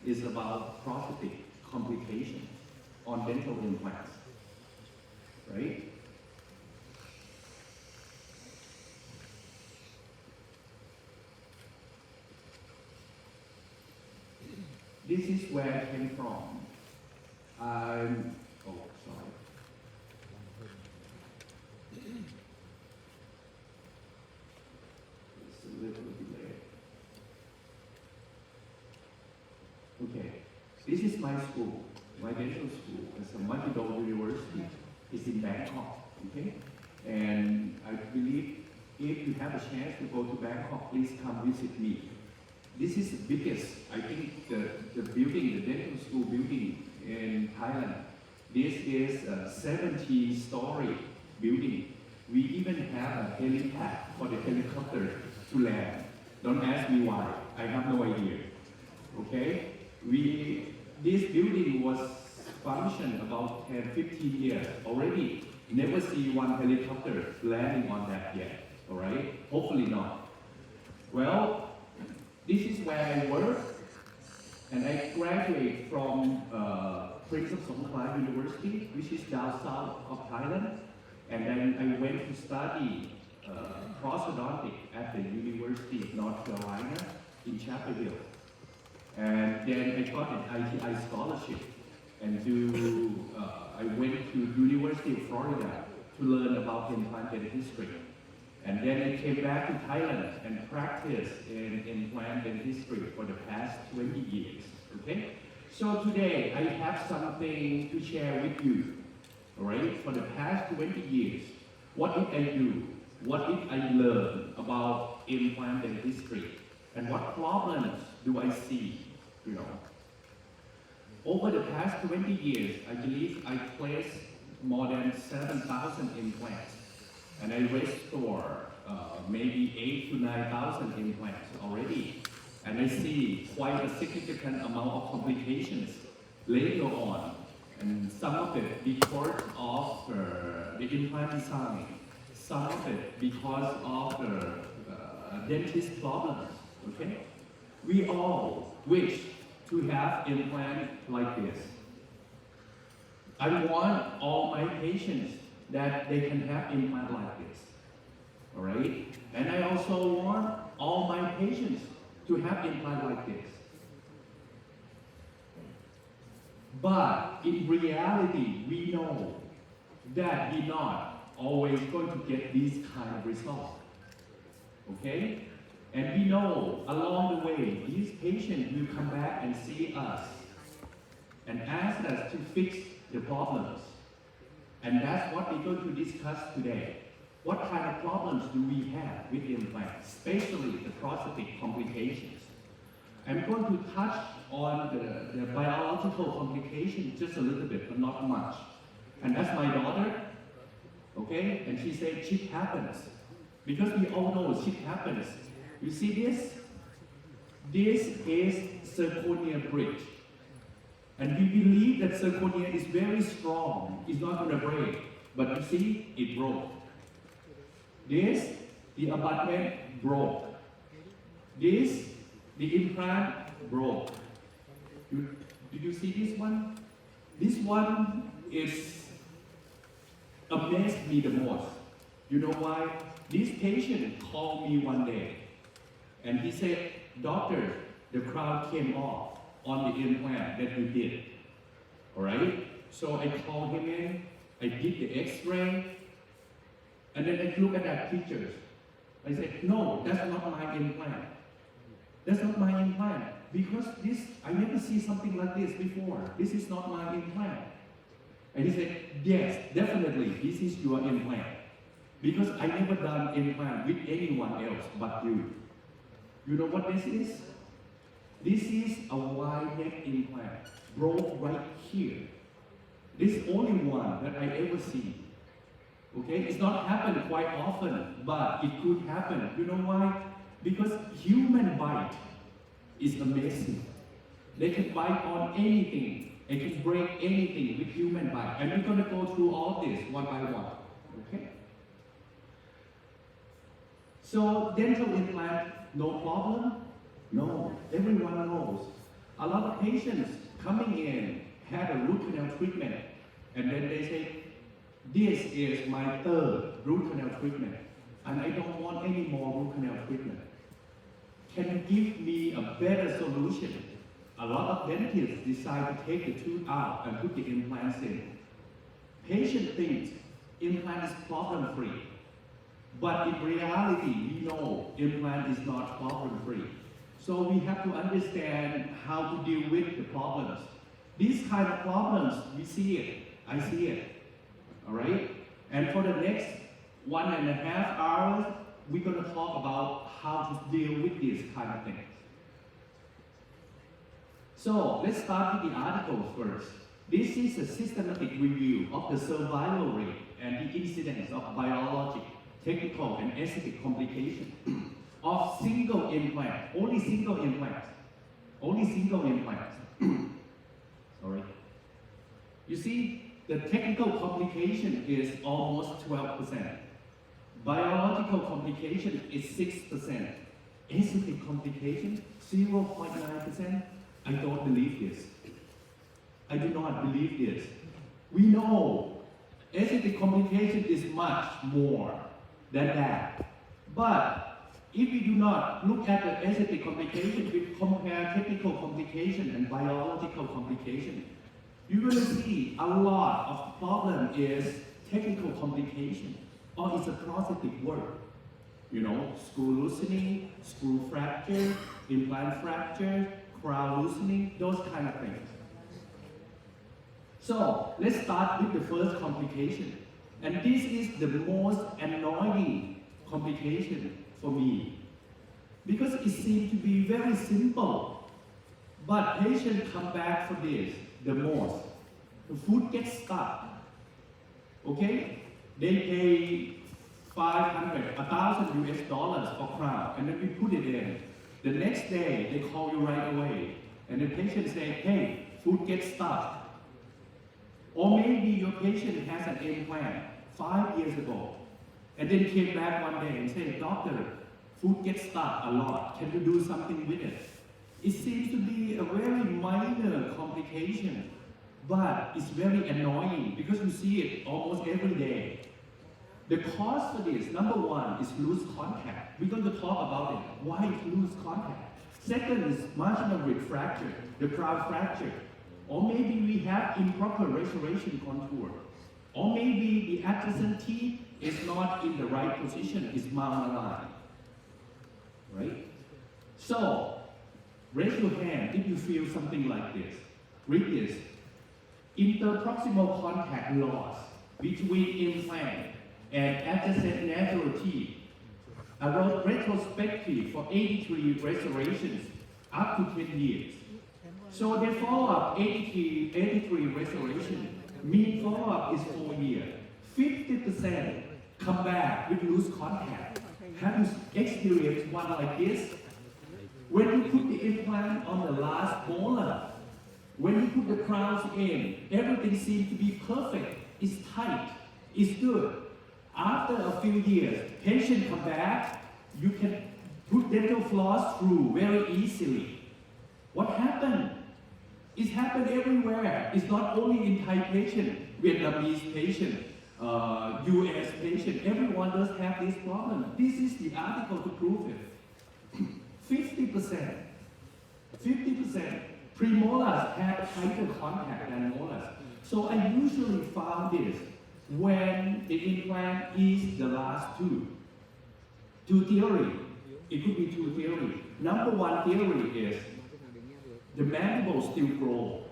is about prosthetic complications on dental implants, right? This is where I came from. Oh, sorry. It's a little delay. Okay, this is my school, my dental school. It's a multi-door university. It's in Bangkok, okay? And I believe if you have a chance to go to Bangkok, please come visit me. This is the biggest, I think, the building, the dental school building in Thailand. This is a 70-story building. We even have a helipad for the helicopter to land. Don't ask me why, I have no idea. Okay? This building was functioned about 10, 15 years already. Never see one helicopter landing on that yet, all right? Hopefully not. Well, this is where I work, and I graduated from Prince of Songkhla University, which is down south of Thailand, and then I went to study prosthodontic at the University of North Carolina in Chapel Hill. And then I got an ITI scholarship, and I went to University of Florida to learn about implant dentistry. And then I came back to Thailand and practiced in implant dentistry for the past 20 years, okay? So today I have something to share with you, all right? For the past 20 years, what did I do? What did I learn about implant dentistry? And what problems do I see, you know? Over the past 20 years, I believe I placed more than 7,000 implants. And I restore maybe 8,000 to 9,000 implants already. And I see quite a significant amount of complications later on. And some of it because of the implant design, some of it because of the dentist problems, okay? We all wish to have implants like this. I want all my patients that they can have implant like this, all right? And I also want all my patients to have implant like this. But in reality, we know that we're not always going to get these kind of results, okay? And we know along the way, these patients will come back and see us and ask us to fix the problems. And that's what we're going to discuss today. What kind of problems do we have with implants, especially the prosthetic complications? I'm going to touch on the biological complications just a little bit, but not much. And that's my daughter, okay? And she said, shit happens. Because we all know shit happens. You see this? This is zirconia bridge. And we believe that zirconia is very strong. It's not going to break. But you see, it broke. This, the abutment broke. This, the implant broke. Did you see this one? This one is amazed me the most. You know why? This patient called me one day. And he said, doctor, the crown came off on the implant that you did. All right? So I called him in, I did the x-ray, and then I look at that pictures. I said, no, that's not my implant. That's not my implant. Because this, I never see something like this before. This is not my implant. And he said, yes, definitely, this is your implant. Because I never done implant with anyone else but you. You know what this is? This is a wide neck implant, broke right here. This is only one that I ever see. Okay, it's not happened quite often, but it could happen. You know why? Because human bite is amazing. They can bite on anything. They can break anything with human bite. And we're going to go through all this one by one. Okay? So dental implant, no problem? No, everyone knows. A lot of patients coming in had a root canal treatment, and then they say, this is my third root canal treatment, and I don't want any more root canal treatment. Can you give me a better solution? A lot of dentists decide to take the tooth out and put the implants in. Patient thinks implant is problem-free, but in reality, we know implant is not problem-free. So we have to understand how to deal with the problems. These kind of problems, we see it, I see it, all right? And for the next 1.5 hours, we're gonna talk about how to deal with these kind of things. So let's start with the article first. This is a systematic review of the survival rate and the incidence of biologic, technical, and aesthetic complications of single implant, only single implants, Sorry. You see, the technical complication is almost 12%. Biological complication is 6%. Aesthetic complication, 0.9%. I don't believe this. I do not believe this. We know aesthetic complication is much more than that. But if we do not look at the aesthetic complication, we compare technical complication and biological complication, you're going to see a lot of problem is technical complication, or it's a prosthetic work. You know, screw loosening, screw fracture, implant fracture, crown loosening, those kind of things. So let's start with the first complication. And this is the most annoying complication for me, because it seems to be very simple, but patients come back for this the most. The foot gets stuck, okay? They pay $1,000 US for crown, and then we put it in. The next day, they call you right away, and the patient say, hey, foot gets stuck. Or maybe your patient has an implant 5 years ago, and then came back one day and said, doctor, foot gets stuck a lot. Can you do something with it? It seems to be a very minor complication, but it's very annoying because you see it almost every day. The cause for this, number one, is loose contact. We're going to talk about it. Why is loose contact? Second is marginal rib fracture, the crown fracture. Or maybe we have improper restoration contour. Or maybe the adjacent teeth is not in the right position, it's malaligned. Right? So, raise your hand if you feel something like this. Read this. Interproximal contact loss between implant and adjacent natural teeth. A retrospective for 83 restorations up to 10 years. So they follow up 83 restorations. Mean follow-up is 4 years. 50% come back with loose contact. Have you experienced one like this? When you put the implant on the last molar, when you put the crowns in, everything seems to be perfect. It's tight. It's good. After a few years, patient come back, you can put dental floss through very easily. What happened? It's happened everywhere. It's not only in Thai patient, Vietnamese patient, US patient. Everyone does have this problem. This is the article to prove it. 50%. Premolars have tighter contact than molars. So I usually found this when the implant is the last tooth. Two theory. It could be two theory. Number one theory is the mandible still grow.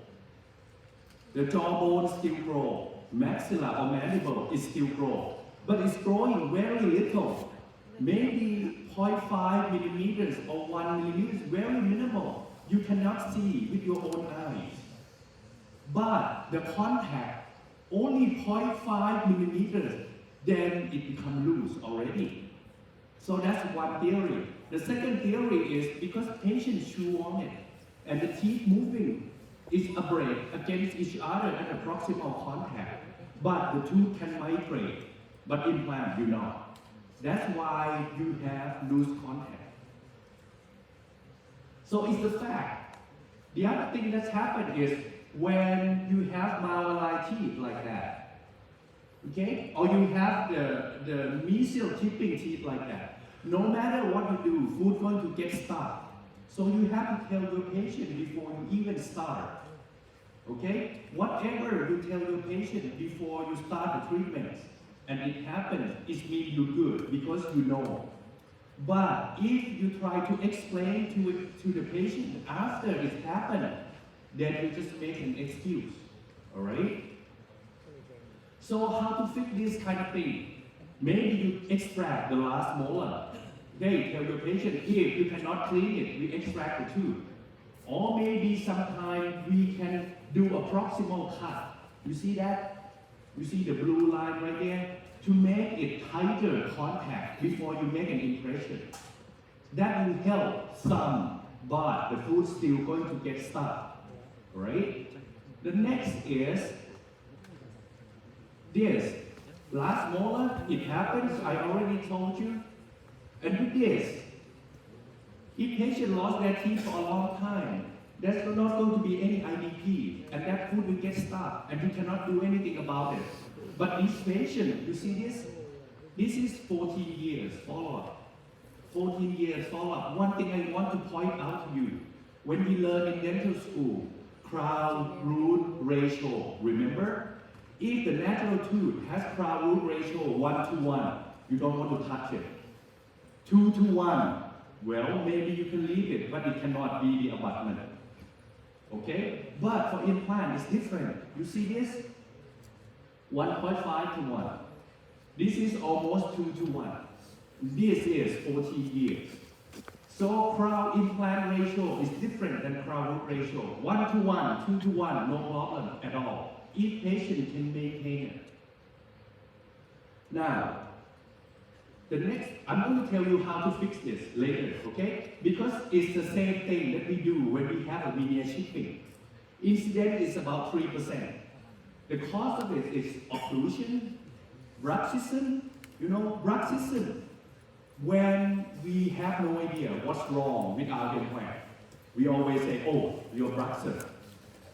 The jawbone still grow. Maxilla or mandible is still grow. But it's growing very little. Maybe 0.5 millimeters or 1 millimeter, very minimal. You cannot see with your own eyes. But the contact, only 0.5 millimeters, then it becomes loose already. So that's one theory. The second theory is because patients chew on it, and the teeth moving is a break against each other at a proximal contact. But the tooth can migrate, but implant do not. That's why you have loose contact. So it's the fact. The other thing that's happened is when you have malaligned teeth like that, okay, or you have the mesial tipping teeth like that, no matter what you do, food going to get stuck. So you have to tell your patient before you even start. Okay? Whatever you tell your patient before you start the treatment, and it happens, it means you're good because you know. But if you try to explain to the patient after it happened, then you just make an excuse. Alright? So how to fix this kind of thing? Maybe you extract the last molar. Okay, tell your patient, if you cannot clean it, we extract the tooth. Or maybe sometimes we can do a proximal cut. You see that? You see the blue line right there? To make it tighter contact before you make an impression. That will help some, but the food's still going to get stuck. Right? The next is this. Last molar, it happens, I already told you. And with this, if patient lost their teeth for a long time, there's not going to be any IDP, and that food will get stuck, and you cannot do anything about it. But this patient, you see this? This is 14 years follow-up. 14 years follow-up. One thing I want to point out to you, when we learn in dental school, crown-root ratio, remember? If the natural tooth has crown-root ratio 1:1, you don't want to touch it. 2:1, well, maybe you can leave it, but it cannot be the abutment. Okay? But for implant, it's different. You see this? 1.5:1. This is almost 2:1. This is 14 years. So crown implant ratio is different than crown root ratio. 1:1, 2:1, no problem at all. Each patient can maintain it. Now, the next, I'm going to tell you how to fix this later, okay? Because it's the same thing that we do when we have a veneer chipping. Incident is about 3%. The cause of it is occlusion, bruxism. You know, bruxism, when we have no idea what's wrong with our implant, we always say, oh, you're bruxism.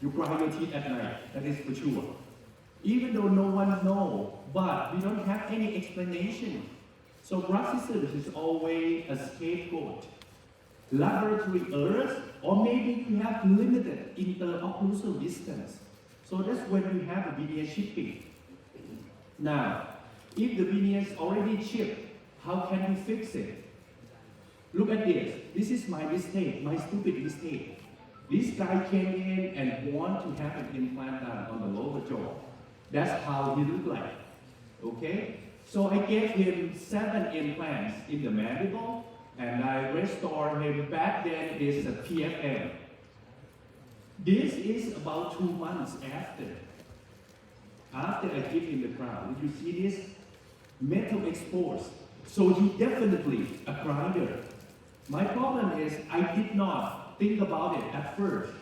You grind your teeth at night, that is for sure. Even though no one knows, but we don't have any explanation. So bruxism is always a scapegoat. Laboratory errors, or maybe you have limited interocclusal distance. So that's when you have a veneer chipping. Now, if the veneer is already chipped, how can you fix it? Look at this. This is my mistake, my stupid mistake. This guy came in and wanted to have an implant done on the lower jaw. That's how he looked like. Okay? So I gave him 7 implants in the mandible, and I restored him. Back then it is a PFM. This is about 2 months after I give him the crown. Did you see this? Metal exposed. So he definitely a grinder. My problem is I did not think about it at first.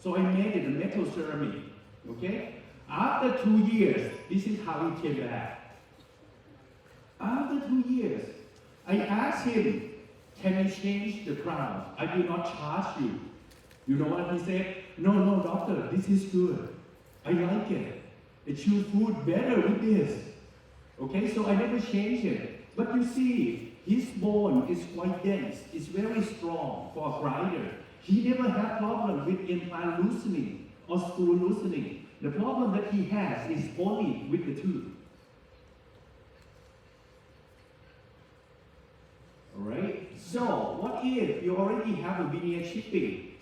So I made it a metal ceramic. Okay? After 2 years, this is how he came back. After 2 years, I asked him, can I change the crown? I will not charge you. You know what he said? No, doctor, this is good. I like it. It chew food better with this. Okay, so I never changed it. But you see, his bone is quite dense. It's very strong for a grinder. He never had problem with implant loosening or spool loosening. The problem that he has is only with the tooth. Alright, so what if you already have a veneer chipping?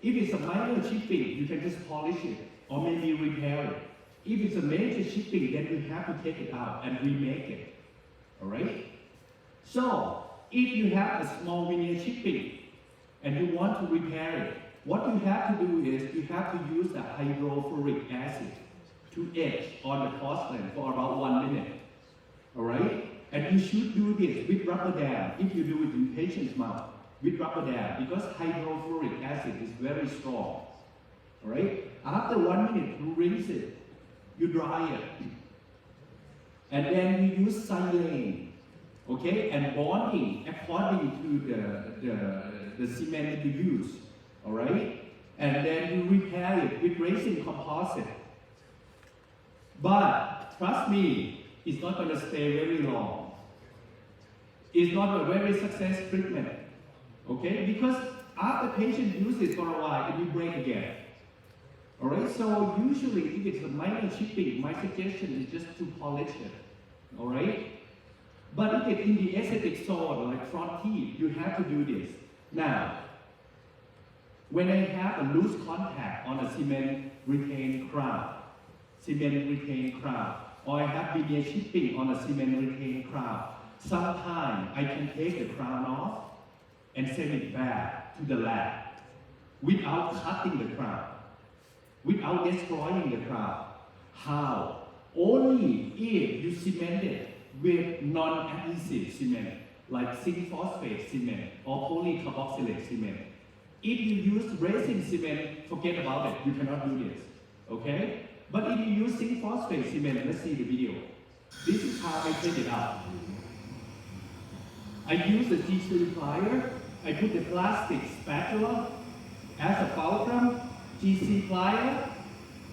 If it's a minor chipping, you can just polish it or maybe repair it. If it's a major chipping, then you have to take it out and remake it. Alright? So, if you have a small veneer chipping and you want to repair it, what you have to do is you have to use the hydrofluoric acid to etch on the porcelain for about 1 minute. Alright? And you should do this with rubber dam if you do it in patient's mouth with rubber dam because hydrofluoric acid is very strong. Alright? After 1 minute, you rinse it. You dry it. And then you use silane. Okay? And bonding according to the cement that you use. all right? And then you repair it with resin composite. But trust me, it's not going to stay very long. It's not a very successful treatment, okay? Because after patient uses it for a while, it will break again. All right, so usually if it's a minor chipping, my suggestion is just to polish it, all right? But if it's in the aesthetic zone, like front teeth, you have to do this. Now, when I have a loose contact on a cement retained crown, or I have veneer chipping on a cement retained crown, sometimes I can take the crown off and send it back to the lab without cutting the crown, without destroying the crown. How? Only if you cement it with non-adhesive cement, like zinc phosphate cement or polycarboxylate cement. If you use resin cement, forget about it, you cannot do this, okay? But if you use zinc phosphate cement, let's see the video. This is how I take it out. I use the G3 plier, I put the plastic spatula as a fulcrum, GC plier,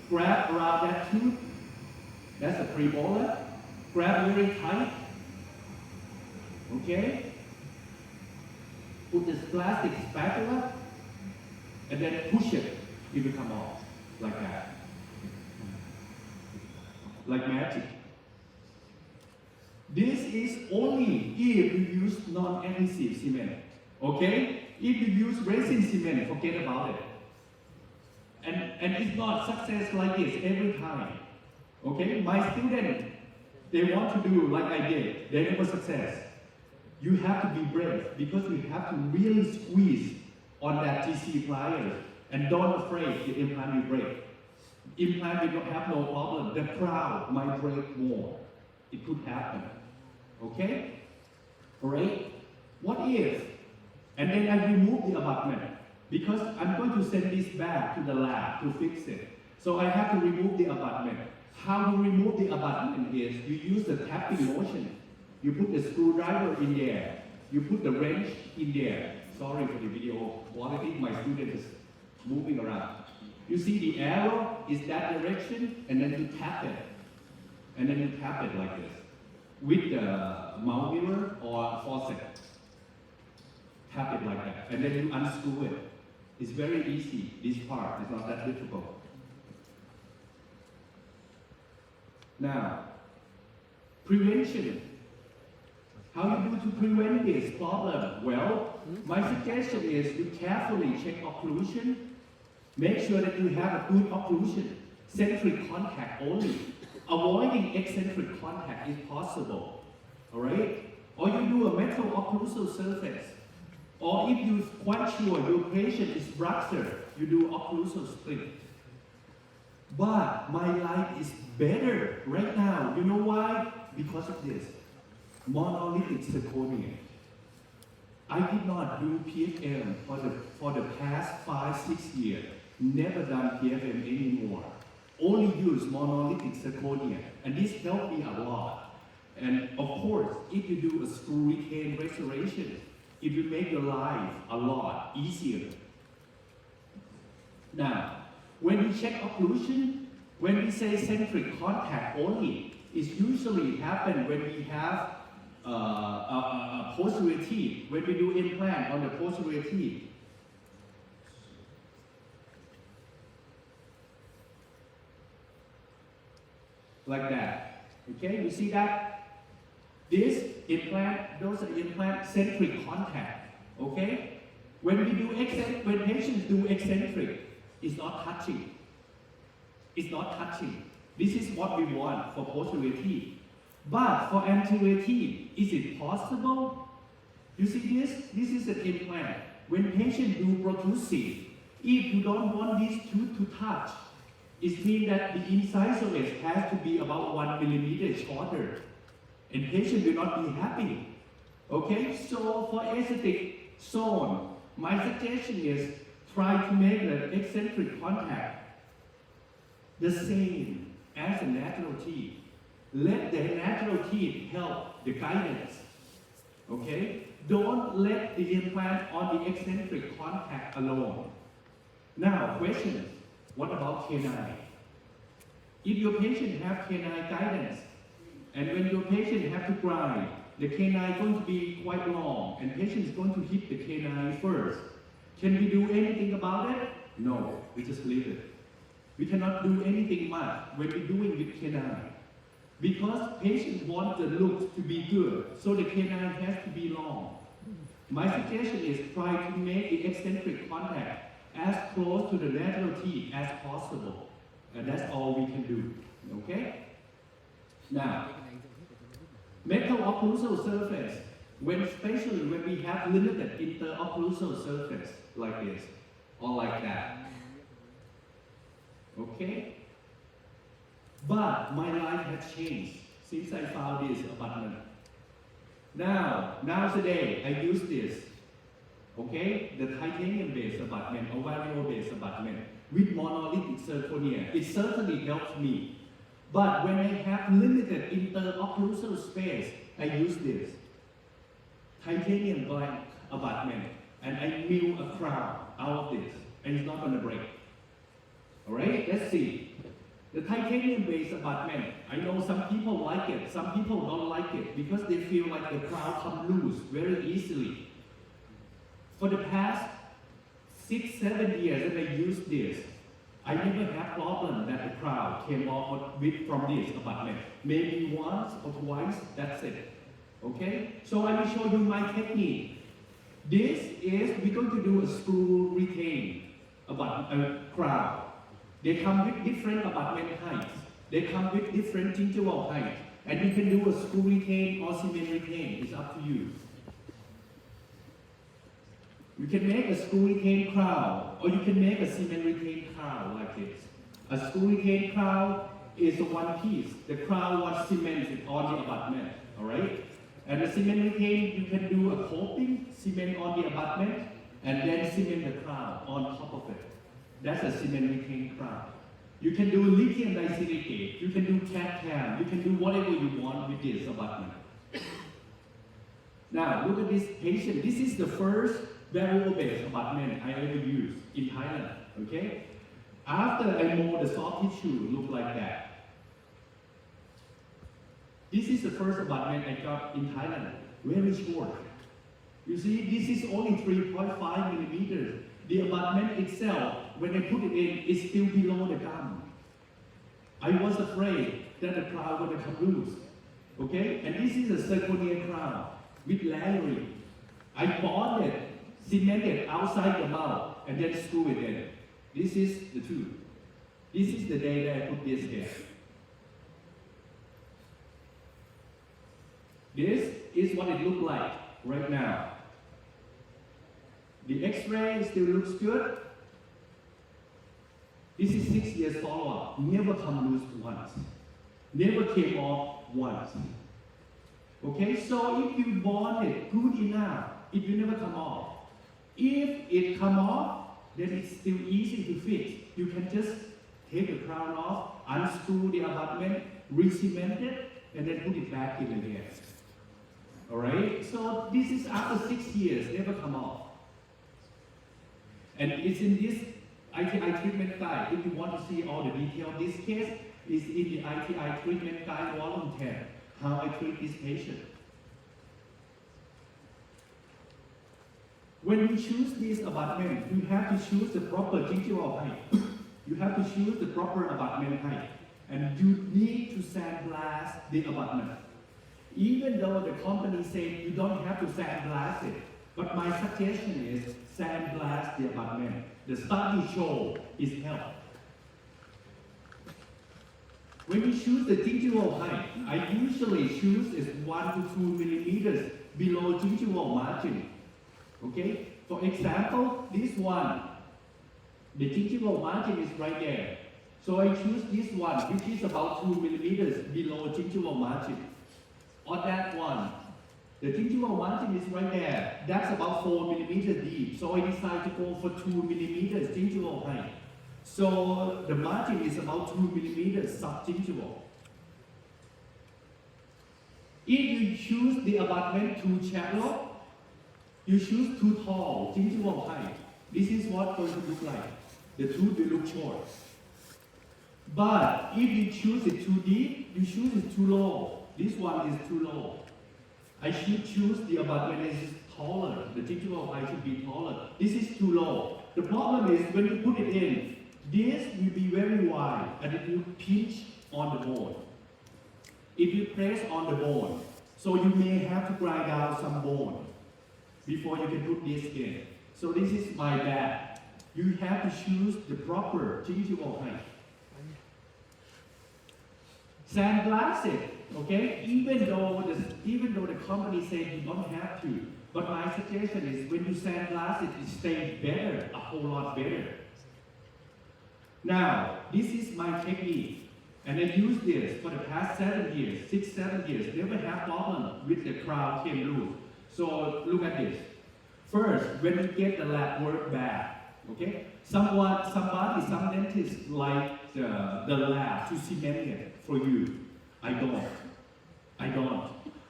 grab around that tooth, that's a premolar, grab very tight, okay? Put this plastic spatula, and then push it, it will come off, like that. Like magic. This is only if you use non-adhesive cement, okay? If you use resin cement, forget about it. And it's not success like this every time, okay? My students, they want to do like I did, they never success. You have to be brave because you have to really squeeze on that GC pliers and don't afraid the implant will break. Implant will not have no problem, the crown might break more. It could happen, okay? Alright, what if? And then I remove the abutment because I'm going to send this back to the lab to fix it. So I have to remove the abutment. How you remove the abutment is you use the tapping motion. You put the screwdriver in there. You put the wrench in there. Sorry for the video quality, my student is moving around. You see the arrow is that direction, and then you tap it. And then you tap it like this. With the mount mirror or faucet. Tap it like that. And then you unscrew it. It's very easy, this part. It's not that difficult. Now, prevention. How you do to prevent this problem? Well, my suggestion is you carefully check occlusion. Make sure that you have a good occlusion. Centric contact only. Avoiding eccentric contact is possible. Alright? Or you do a metal occlusal surface. Or if you're quite sure your patient is fractured, you do occlusal split. But my life is better right now. You know why? Because of this. Monolithic zirconia. I did not do PFM for the past 5-6 years. Never done PFM anymore. Only use monolithic zirconia. And this helped me a lot. And of course, if you do a screw retain restoration, it will make your life a lot easier. Now, when we check occlusion, when we say centric contact only, it usually happens when we have a posterior teeth, when we do implant on the posterior teeth. Like that. Okay, you see that? This implant, those are implant centric contact. Okay? When we do when patients do eccentric, it's not touching. It's not touching. This is what we want for posterior teeth. But for anterior teeth, is it possible? You see this? This is an implant. When patients do protrusive, if you don't want this tooth to touch, it means that the incisor edge has to be about 1 millimeter shorter. And patient will not be happy. Okay? So for aesthetic zone, my suggestion is try to make the eccentric contact the same as the natural teeth. Let the natural teeth help the guidance. Okay? Don't let the implant on the eccentric contact alone. Now, question, what about canine? If your patient have canine guidance, and when your patient have to grind, the canine is going to be quite long, and patient is going to hit the canine first. Can we do anything about it? No, we just leave it. We cannot do anything much when we're doing with canine. Because patient wants the look to be good, so the canine has to be long. My suggestion is try to make the eccentric contact as close to the natural teeth as possible. And that's all we can do, okay? Now, metaocclusal surface, especially when we have limited interocclusal surface, like this, or like that. Okay? But my life has changed since I found this abutment. Nowadays, I use this, okay? The titanium-based abutment or vario-based abutment with monolithic zirconia. It certainly helps me. But when I have limited interocclusal space, I use this titanium blank abutment, and I mill a crown out of this, and it's not going to break. All right, let's see. The titanium-based abutment, I know some people like it, some people don't like it because they feel like the crown comes loose very easily. For the past 6-7 years that I use this, I never had problem that the crown came off from this abutment. Maybe once or twice, that's it. Okay? So I will show you my technique. This is, we're going to do a screw retain crown. They come with different abutment heights. They come with different gingival height. And you can do a screw retain or cement retain. It's up to you. You can make a screw retain crown, or you can make a cement retain crown like this. A screw retain crown is a one piece. The crown was cemented on the abutment, all right? And the cement retain, you can do a coating, cement on the abutment, and then cement the crown on top of it. That's a cement retain crown. You can do lithium disilicate, you can do CAD-CAM, you can do whatever you want with this abutment. Now, look at this patient. This is the first vario-based abutment I ever used in Thailand, okay? After I mold the soft tissue, look like that. This is the first abutment I got in Thailand, very short. You see, this is only 3.5 millimeters. The abutment itself, when I put it in, is still below the gum. I was afraid that the crown would come loose, okay? And this is a zirconia crown with layering. I bonded, cemented outside the mouth, and then screw it in. This is the tube. This is the day that I put this here. This is what it looks like right now. The X-ray still looks good. This is 6 years follow-up. Never come loose once. Never came off once. Okay, so if you bond it good enough, it will never come off. If it come off, then it's still easy to fix. You can just take the crown off, unscrew the abutment, re-cement it, and then put it back in again. Alright, so this is after 6 years, never come off. And it's in this ITI treatment guide. If you want to see all the detail, this case is in the ITI treatment guide volume 10, how I treat this patient. When you choose this abutment, you have to choose the proper gingival height. You have to choose the proper abutment height. And you need to sandblast the abutment. Even though the company said you don't have to sandblast it, but my suggestion is sandblast the abutment. The study show it helps. When you choose the gingival height, I usually choose is 1 to 2 millimeters below gingival margin. Okay? For example, this one, the gingival margin is right there. So I choose this one, which is about 2 millimeters below gingival margin. Or that one, the gingival margin is right there. That's about 4 millimeters deep. So I decide to go for 2 millimeters gingival height. So the margin is about 2 millimeters subgingival. If you choose the abutment too shallow, you choose too tall gingival height. This is what it's going to look like. the tooth will look short. But if you choose it too deep, you choose it too low. This one is too low. I should choose the abutment is taller. The gingival height should be taller. This is too low. The problem is when you put it in, this will be very wide and it will pinch on the bone. It will press on the bone. So you may have to grind out some bone before you can put this in. So this is my bad. You have to choose the proper gingival height. Sandblast it, okay? Even though the company says you don't have to, but my suggestion is when you sandblast it, it stays better, a whole lot better. Now, this is my technique, and I use this for the past 7 years, 7 years. Never have problem with the crown came loose. So look at this. First, when you get the lab work back, okay? Some dentists like the lab to cement it for you. I don't.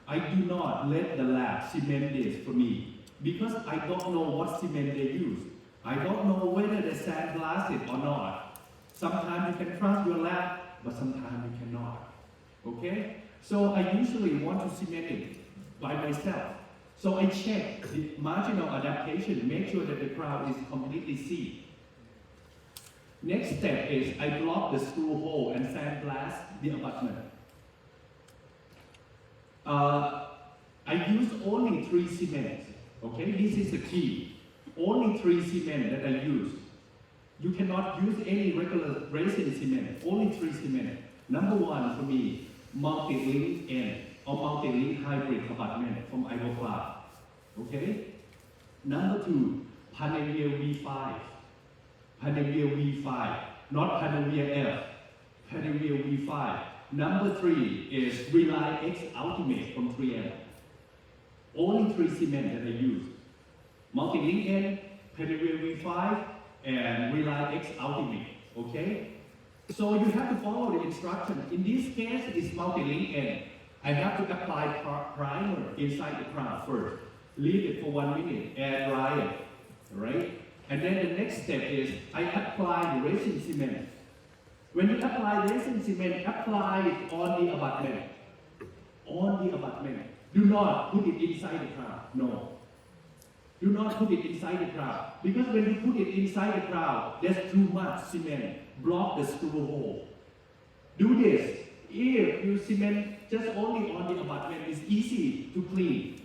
I do not let the lab cement this for me because I don't know what cement they use. I don't know whether they sandblast it or not. Sometimes you can trust your lab, but sometimes you cannot. Okay? So I usually want to cement it by myself. So I check the marginal adaptation, make sure that the crown is completely sealed. Next step is I block the screw hole and sandblast the abutment. I use only 3 cements. Okay, this is the key. Only 3 cement that I use. You cannot use any regular resin cement. Only 3 cement. Number 1 for me, multi-link N or multi-link hybrid abutment from Ivoclar. Okay. Number 2, Panavia V5. Panavia V5, not Panavia F. Panavia V5. Number 3 is Rely X Ultimate from 3M. Only 3 cement that I use. Multi-link N, Panavia V5, and Rely X Ultimate. Okay? So you have to follow the instruction. In this case, it's multi-link N. I have to apply primer inside the crown first. Leave it for 1 minute, air dry it. Right? And then the next step is I apply the resin cement. When you apply resin cement, apply it on the abutment. On the abutment. Do not put it inside the crown. No. Do not put it inside the crown. Because when you put it inside the crown, there's too much cement. Block the screw hole. Do this. If you cement just only on the abutment, it's easy to clean.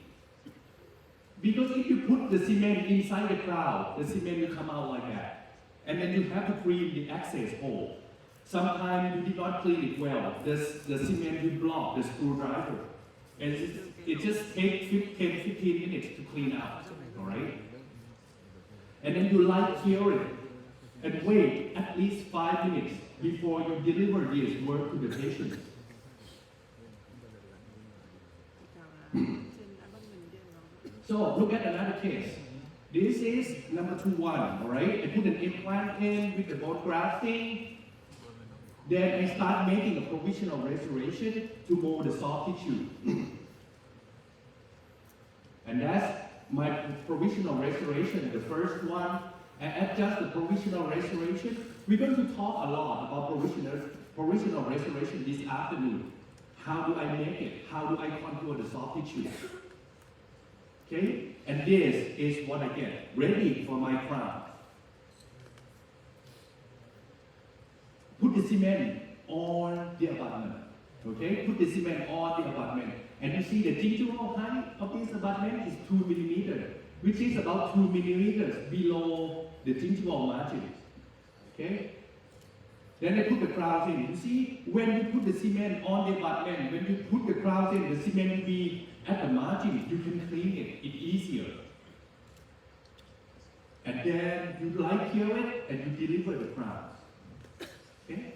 Because if you put the cement inside the crown, the cement will come out like that. And then you have to clean the access hole. Sometimes you did not clean it well. The cement will block the screwdriver. And it just takes 10-15 minutes to clean out. Alright? And then you light cure it. And wait at least 5 minutes before you deliver this work to the patient. So look at another case. This is number 2-1, alright? I put an implant in with the bone grafting. Then I start making a provisional restoration to mold the soft tissue. And that's my provisional restoration, the first one. And at just the provisional restoration, we're going to talk a lot about provisional restoration this afternoon. How do I make it? How do I contour the soft tissue? Okay? And this is what I get, ready for my crown. Put the cement on the abutment. Okay? Put the cement on the abutment. And you see the gingival height of this abutment is 2 millimeters, which is about 2 millimeters below the gingival margin. Okay? Then I put the crowns in. You see, when you put the cement on the abutment, when you put the crowns in, the cement will be at the margin. You can clean it. It's easier. And then you light cure it and you deliver the crowns. Okay?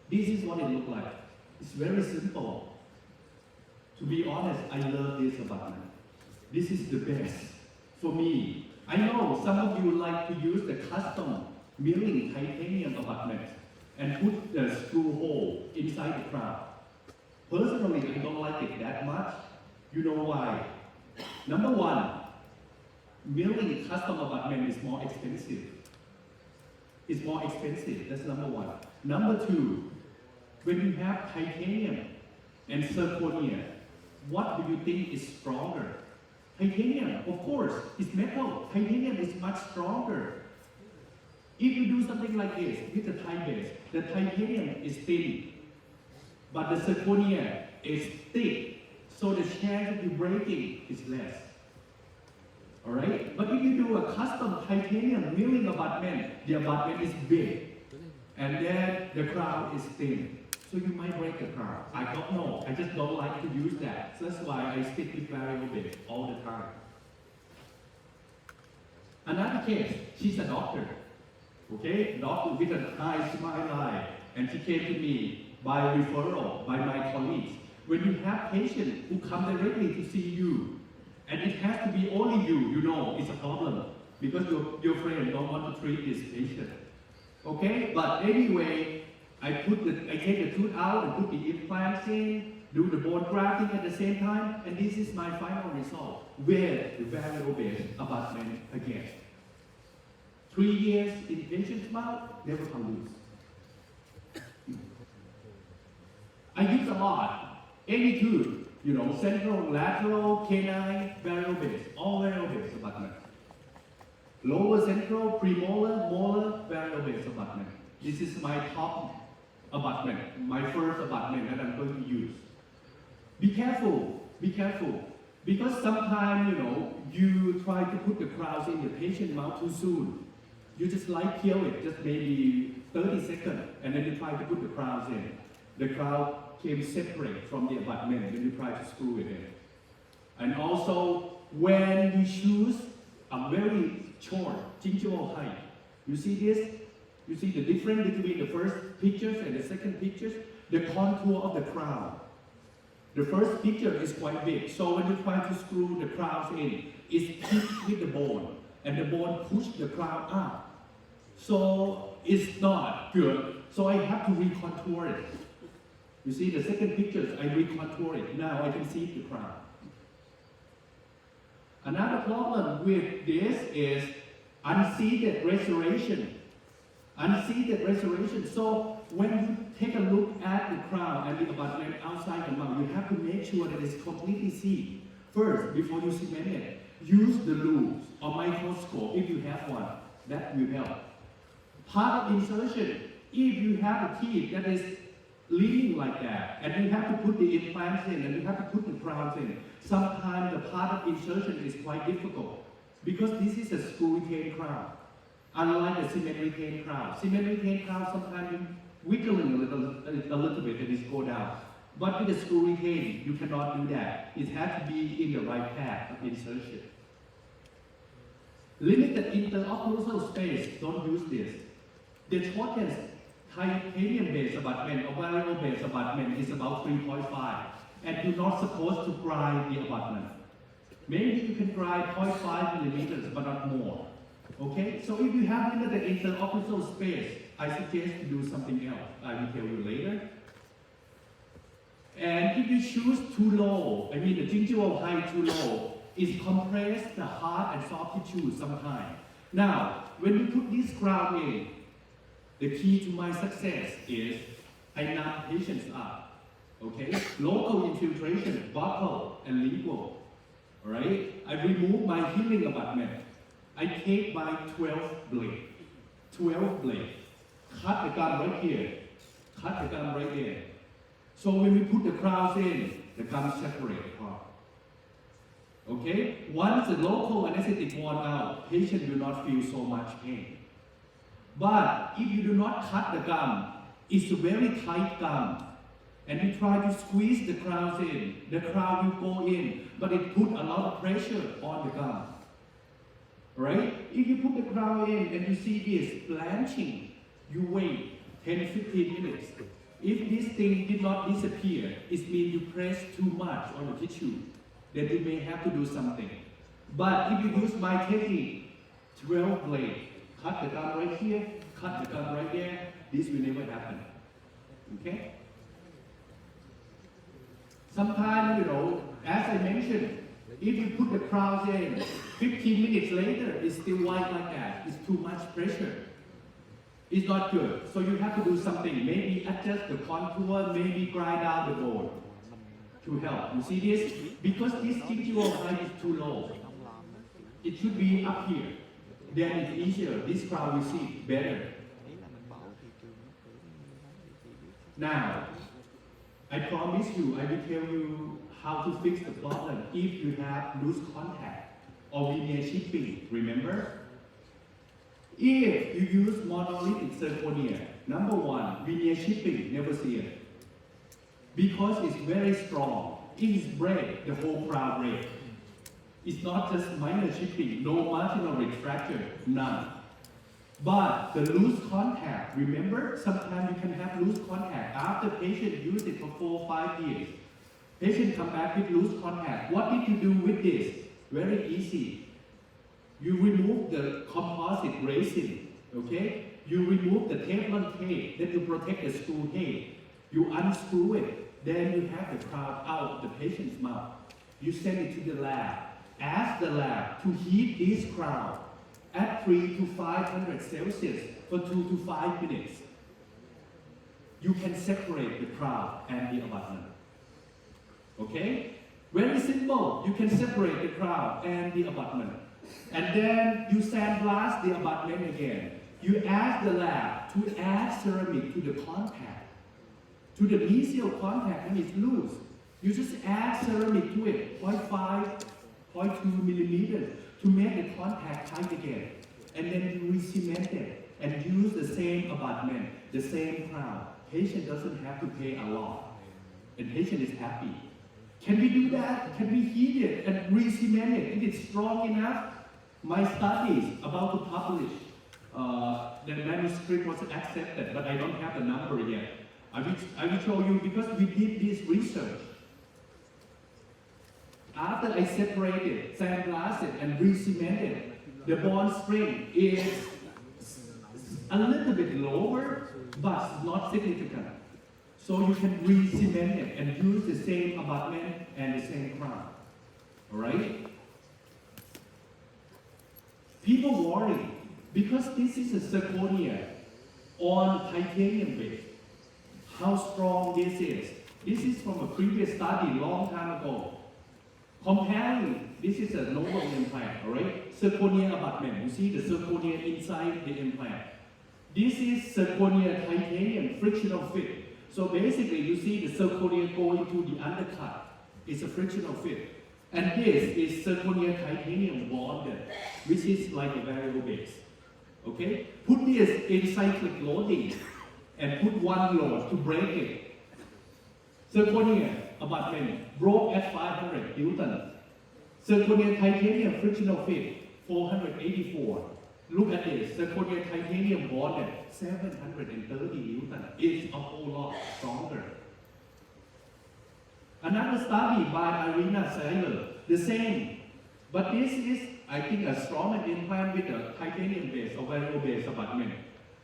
This is what it looks like. It's very simple. To be honest, I love this abutment. This is the best for me. I know some of you like to use the custom milling titanium abutment and put the screw hole inside the crown. Personally, I don't like it that much. You know why? Number 1, milling custom abutment is more expensive. It's more expensive, that's number one. Number two, when you have titanium and zirconia, what do you think is stronger? Titanium, of course, is metal. Titanium is much stronger. If you do something like this with the Thai base, the titanium is thin, but the zirconia is thick, so the chance of you breaking is less. Alright? But if you do a custom titanium milling abutment, the abutment is big, and then the crown is thin. So you might break the crown. I don't know. I just don't like to use that. So that's why I stick with variable base all the time. Another case, she's a doctor. Okay? Doctor with a high smile eye. And she came to me by referral, by my colleagues. When you have patients who come directly to see you, and it has to be only you, you know it's a problem. Because your friend don't want to treat this patient. Okay? But anyway, I take the tooth out and put the implants in, do the bone grafting at the same time, and this is my final result with the variable base abutment again. 3 years in patient's mouth, never come loose. I use a lot, any tooth, you know, central, lateral, canine, variable base, all variable base abutment. Lower central, premolar, molar, variable base abutment. This is my top abutment, my first abutment that I'm going to use. Be careful, because sometimes, you know, you try to put the crowns in the patient's mouth too soon. You just like kill it, just maybe 30 seconds, and then you try to put the crowns in. The crown came separate from the abutment, then you try to screw it in. And also, when you choose a very short gingival height, you see this? You see the difference between the first pictures and the second pictures? The contour of the crown. The first picture is quite big, so when you try to screw the crowns in, it's hit with the bone, and the bone pushes the crown up. So it's not good, so I have to recontour it. You see the second pictures, I recontour it. Now I can see the crown. Another problem with this is unseated restoration. Unseated restoration. So when you take a look at the crown and the abutment outside the mouth, you have to make sure that it's completely sealed. First, before you cement it, use the loop or microscope if you have one. That will help. Part of insertion, if you have a teeth that is leaning like that, and you have to put the implants in, and you have to put the crowns in, sometimes the part of insertion is quite difficult, because this is a screw retained crown. Unlike the cement retained crown. Cement retained crown sometimes wiggling a little bit and it go down. But with the screw retained, you cannot do that. It has to be in the right path of insertion. Limited interocclusal space, don't use this. The shortest titanium-based abutment or variable-based abutment is about 3.5, and you're not supposed to grind the abutment. Maybe you can grind 0.5 millimeters, but not more. Okay, so if you have limited interocclusal space, I suggest to do something else. I will tell you later. And if you choose too low, I mean the gingival height too low, it compresses the hard and soft tissue sometimes. Now, when you put this crown in, the key to my success is I knock patients up. Okay, local infiltration, buccal and lingual. All right, I remove my healing abutment. I take my 12 blade, cut the gum right here, cut the gum right there. So when we put the crowns in, the gums separate apart. Okay? Once the local anesthetic worn out, patient will not feel so much pain. But if you do not cut the gum, it's a very tight gum, and you try to squeeze the crowns in, the crown will go in, but it put a lot of pressure on the gum. Right? If you put the crown in and you see this blanching, you wait 10-15 minutes. If this thing did not disappear, it means you press too much on the tissue. Then you may have to do something. But if you use my technique, 12 blade, cut the gum right here, cut the gum right there, this will never happen. Okay? Sometimes, you know, as I mentioned, if you put the crowns in, 15 minutes later, it's still white like that. It's too much pressure. It's not good. So you have to do something. Maybe adjust the contour, maybe grind out the bone to help. You see this? Because this gingival height is too low. It should be up here. Then it's easier. This crowd will see better. Now, I promise you, I will tell you how to fix the problem if you have loose contact or veneer chipping. Remember? If you use monolithic zirconia, number one, veneer chipping, never see it. Because it's very strong. If it's break, the whole crown break. It's not just minor chipping, no marginal retraction, none. But the loose contact, remember, sometimes you can have loose contact. After patient use it for 4 or 5 years, patient come back with loose contact. What did you do with this? Very easy. You remove the composite resin, okay? You remove the Teflon tape that will protect the screw head. You unscrew it, then you have the crown out of the patient's mouth. You send it to the lab. Ask the lab to heat this crown at 300 to 500 Celsius for 2 to 5 minutes. You can separate the crown and the abutment. Okay? Very simple. You can separate the crown and the abutment. And then you sandblast the abutment again. You ask the lab to add ceramic to the contact, to the mesial contact when it's loose. You just add ceramic to it, 0.5, 0.2 millimeters, to make the contact tight again. And then you re-cement it and use the same abutment, the same crown. Patient doesn't have to pay a lot. And patient is happy. Can we do that? Can we heat it and re-cement it? If it's strong enough, my studies about to publish, the manuscript was accepted, but I don't have the number yet. I will show you because we did this research. After I separated, sandblasted, and re-cemented, the bond spring is a little bit lower, but not significant. So you can re-cement it and use the same abutment and the same crown. Alright? People worry because this is a zirconia on titanium base. How strong this is. This is from a previous study long time ago. Comparing, this is a normal implant, alright? Zirconia abutment. You see the zirconia inside the implant. This is zirconia titanium frictional fit. So basically, you see the zirconia go into the undercut. It's a frictional fit. And this is zirconia titanium bonded, which is like a variable base. Okay? Put this in cyclic loading and put one load to break it. Zirconia abutment broke at 500 Newton. Zirconia titanium frictional fit 484. Look at this. Zirconia titanium bonded 730 Newton. It's a whole lot stronger. Another study by Irina Saylor, the same. But this is, I think, a stronger implant with a titanium base or variable base abutment.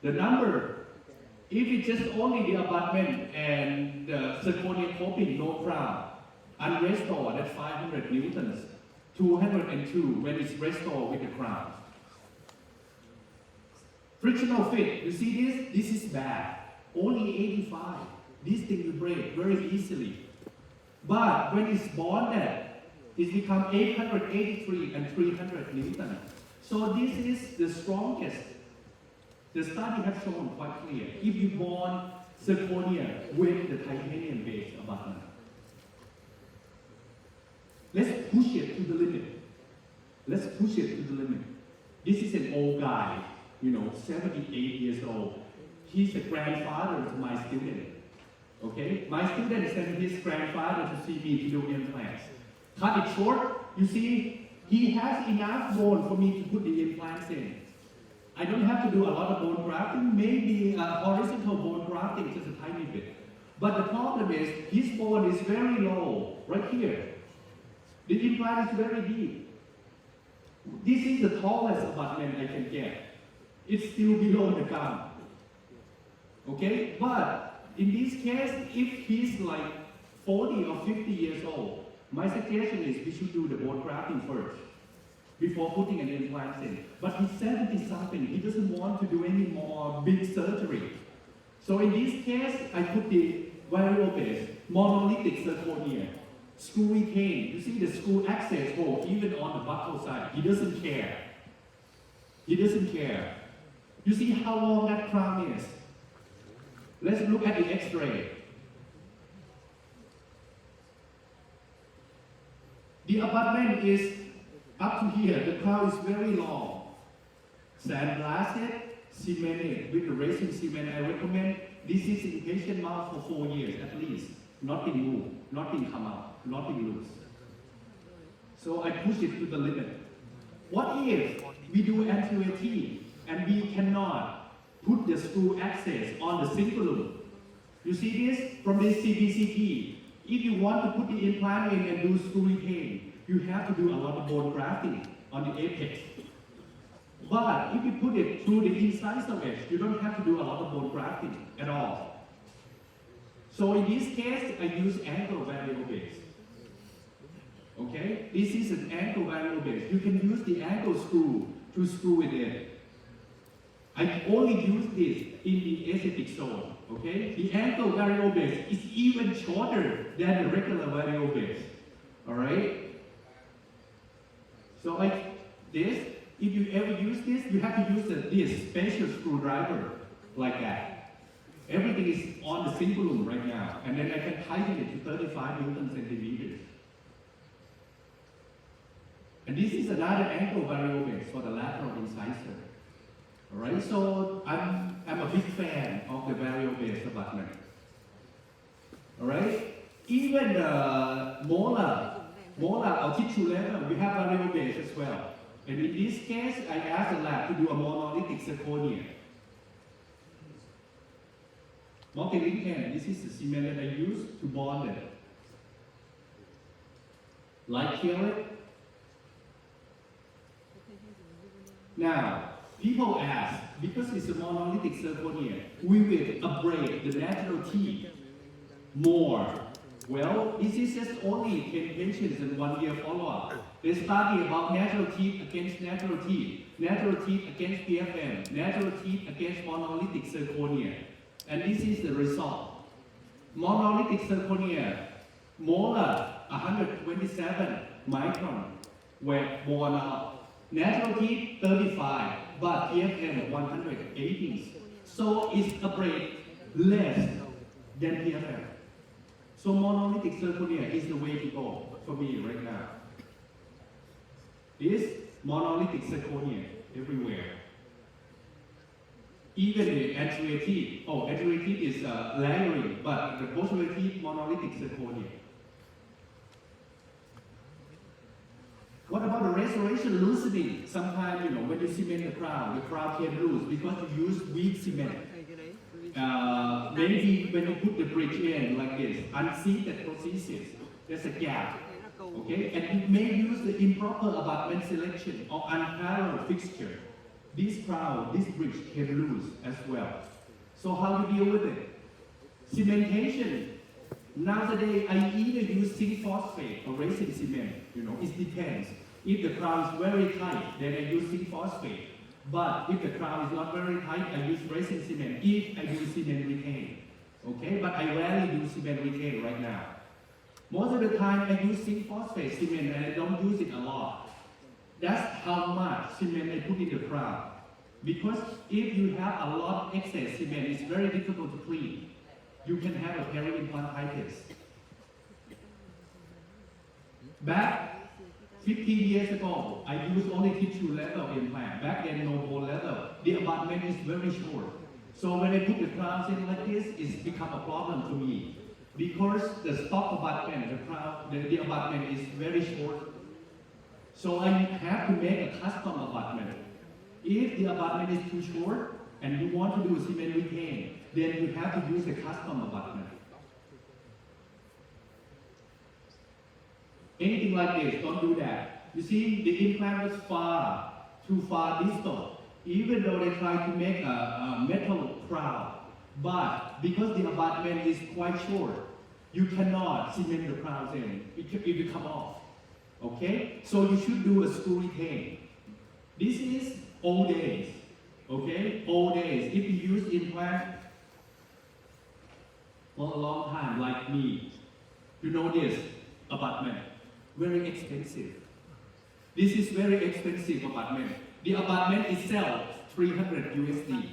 The number, if it's just only the abutment and the zirconia coping, no crown, unrestored at 500 Newtons, 202 when it's restored with the crown. Frictional fit, you see this? This is bad. Only 85. This thing will break very easily. But when it's bonded, it's become 883 and 300 Newton. So this is the strongest. The study has shown quite clear. If you bond zirconia with the titanium base abutment. Let's push it to the limit. Let's push it to the limit. This is an old guy, 78 years old. He's the grandfather to my student. Okay? My student sent his grandfather to see me to do implants. Cut it short, you see, he has enough bone for me to put the implants in. I don't have to do a lot of bone grafting, maybe horizontal bone grafting just a tiny bit. But the problem is, his bone is very low, right here. The implant is very deep. This is the tallest abutment I can get. It's still below the gum. Okay? But in this case, if he's like 40 or 50 years old, my suggestion is we should do the bone grafting first. before putting an implant in. But he's 70 something, he doesn't want to do any more big surgery. So in this case, I put the variable base, monolithic zirconia, screw retain. You see the screw access hole even on the buccal side. He doesn't care. He doesn't care. You see how long that crown is? Let's look at the X-ray. The abutment is up to here. The crown is very long. Sandblasted, cemented with the resin cement. I recommend this is in patient mouth for 4 years at least. Nothing move, nothing come out, nothing loose. So I push it to the limit. What if we do anterior teeth and we cannot put the screw access on the cingulum? You see this from this CBCT. If you want to put the implant in and do screw retain, you have to do a lot of bone grafting on the apex. But if you put it through the incisor edge, you don't have to do a lot of bone grafting at all. So in this case, I use ankle variable base. Okay? This is an ankle variable base. You can use the ankle screw to screw it in. I only use this in the aesthetic zone. Okay? The ankle variable base is even shorter than the regular variable base. Alright? So like this, if you ever use this, you have to use this special screwdriver like that. Everything is on the cingulum right now, and then I can tighten it to 35 Newton centimeters. And this is another ankle variable base for the lateral incisor. Alright, so I'm a big fan of the variable base abutment. Alright, even the molar or tissue level, we have variable base as well. And in this case, I asked the lab to do a monolithic zirconia. Multi-link, this is the cement that I use to bond it. Light kill it. Now, people ask, because it's a monolithic zirconia, we will abrade the natural teeth more. Well, this is just only 10 patients and 1 year follow-up. They study about natural teeth against natural teeth against PFM, natural teeth against monolithic zirconia. And this is the result. Monolithic zirconia, molar 127 micron were born out. Natural teeth 35, but PFM 180. So it's a break less than PFM. So monolithic zirconia is the way to go for me right now. This monolithic zirconia everywhere. Even the anterior teeth. Oh, anterior teeth is layering, but the posterior teeth monolithic zirconia. What about the restoration loosening? Sometimes, when you cement the crown can loose because you use weak cement. Maybe when you put the bridge in like this, unseated prosthesis, there's a gap. Okay, and you may use the improper abutment selection or unparalleled fixture. This crown, this bridge can lose as well. So how do you deal with it? Cementation. Nowadays, I either use zinc phosphate or resin cement. It depends. If the crown is very tight, then I use zinc phosphate. But if the crown is not very tight, I use resin cement. If I do cement retain, okay? But I rarely do cement retain right now. Most of the time, I use zinc phosphate cement, and I don't use it a lot. That's how much cement I put in the crown. Because if you have a lot of excess cement, it's very difficult to clean. You can have a peri-implantitis. Back 15 years ago, I used only tissue level implant. Back then, no bone level. The abutment is very short. So when I put the crowns in like this, it's become a problem to me. Because the stock abutment, the abutment is very short. So I have to make a custom abutment. If the abutment is too short and you want to do a cement retain, then you have to use a custom abutment. Anything like this, don't do that. You see, the implant was too far distal, even though they try to make a metal crown. But because the abutment is quite short, you cannot cement the crowns in. It will come off. Okay, so you should do a screw retain. This is old days. Okay, old days. If you use implant for a long time, like me, you know this abutment, very expensive. This is very expensive abutment. The abutment itself, 300 USD,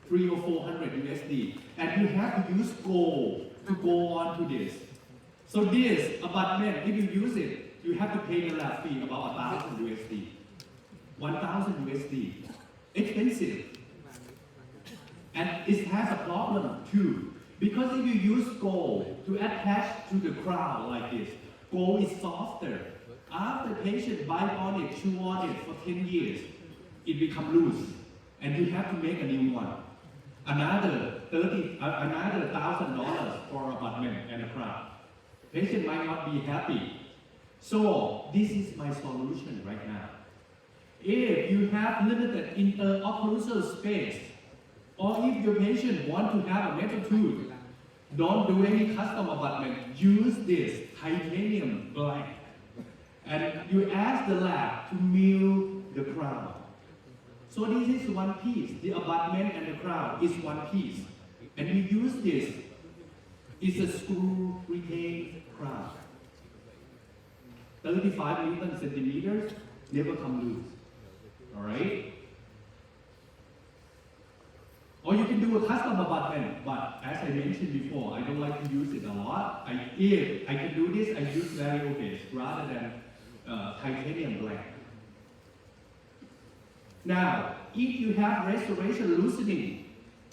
3 or 400 USD, and you have to use gold to go on to this. So this abutment, if you use it, you have to pay the lab fee about 1,000 USD, 1,000 USD, expensive. And it has a problem too, because if you use gold to attach to the crown like this, gold is softer. After the patient bite on it, chew on it for 10 years, it becomes loose, and you have to make a new one. Another $1,000 for abutment and a crown. Patient might not be happy. So this is my solution right now. If you have limited interocclusal space, or if your patient want to have a metal tooth, don't do any custom abutment. Use this titanium blank. And you ask the lab to mill the crown. So this is one piece. The abutment and the crown is one piece. And you use this. It's a screw retained crown. 35 Newton centimeters, never come loose. Alright? Or you can do a custom abutment, but as I mentioned before, I don't like to use it a lot. If I can do this, I use variable base rather than titanium blank. Now, if you have restoration loosening,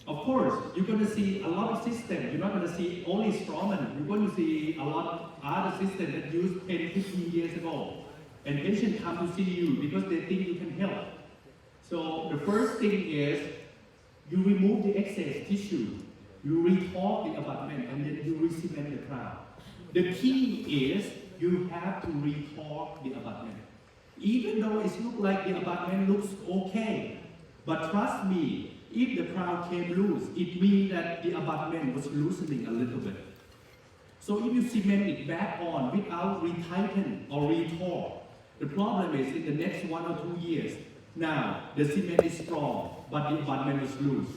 of course, you're going to see a lot of systems. You're not going to see only Straumann. You're going to see a lot of other systems that used 10, 15 years ago. And patients come to see you because they think you can help. So the first thing is, you remove the excess tissue. You retorque the abutment, and then you re-cement the crown. The key is, you have to retorque the abutment. Even though it looks like the abutment looks okay, but trust me, if the crown came loose, it means that the abutment was loosening a little bit. So if you cement it back on without retighten or retorque, the problem is in the next 1 or 2 years, now the cement is strong, but the abutment is loose.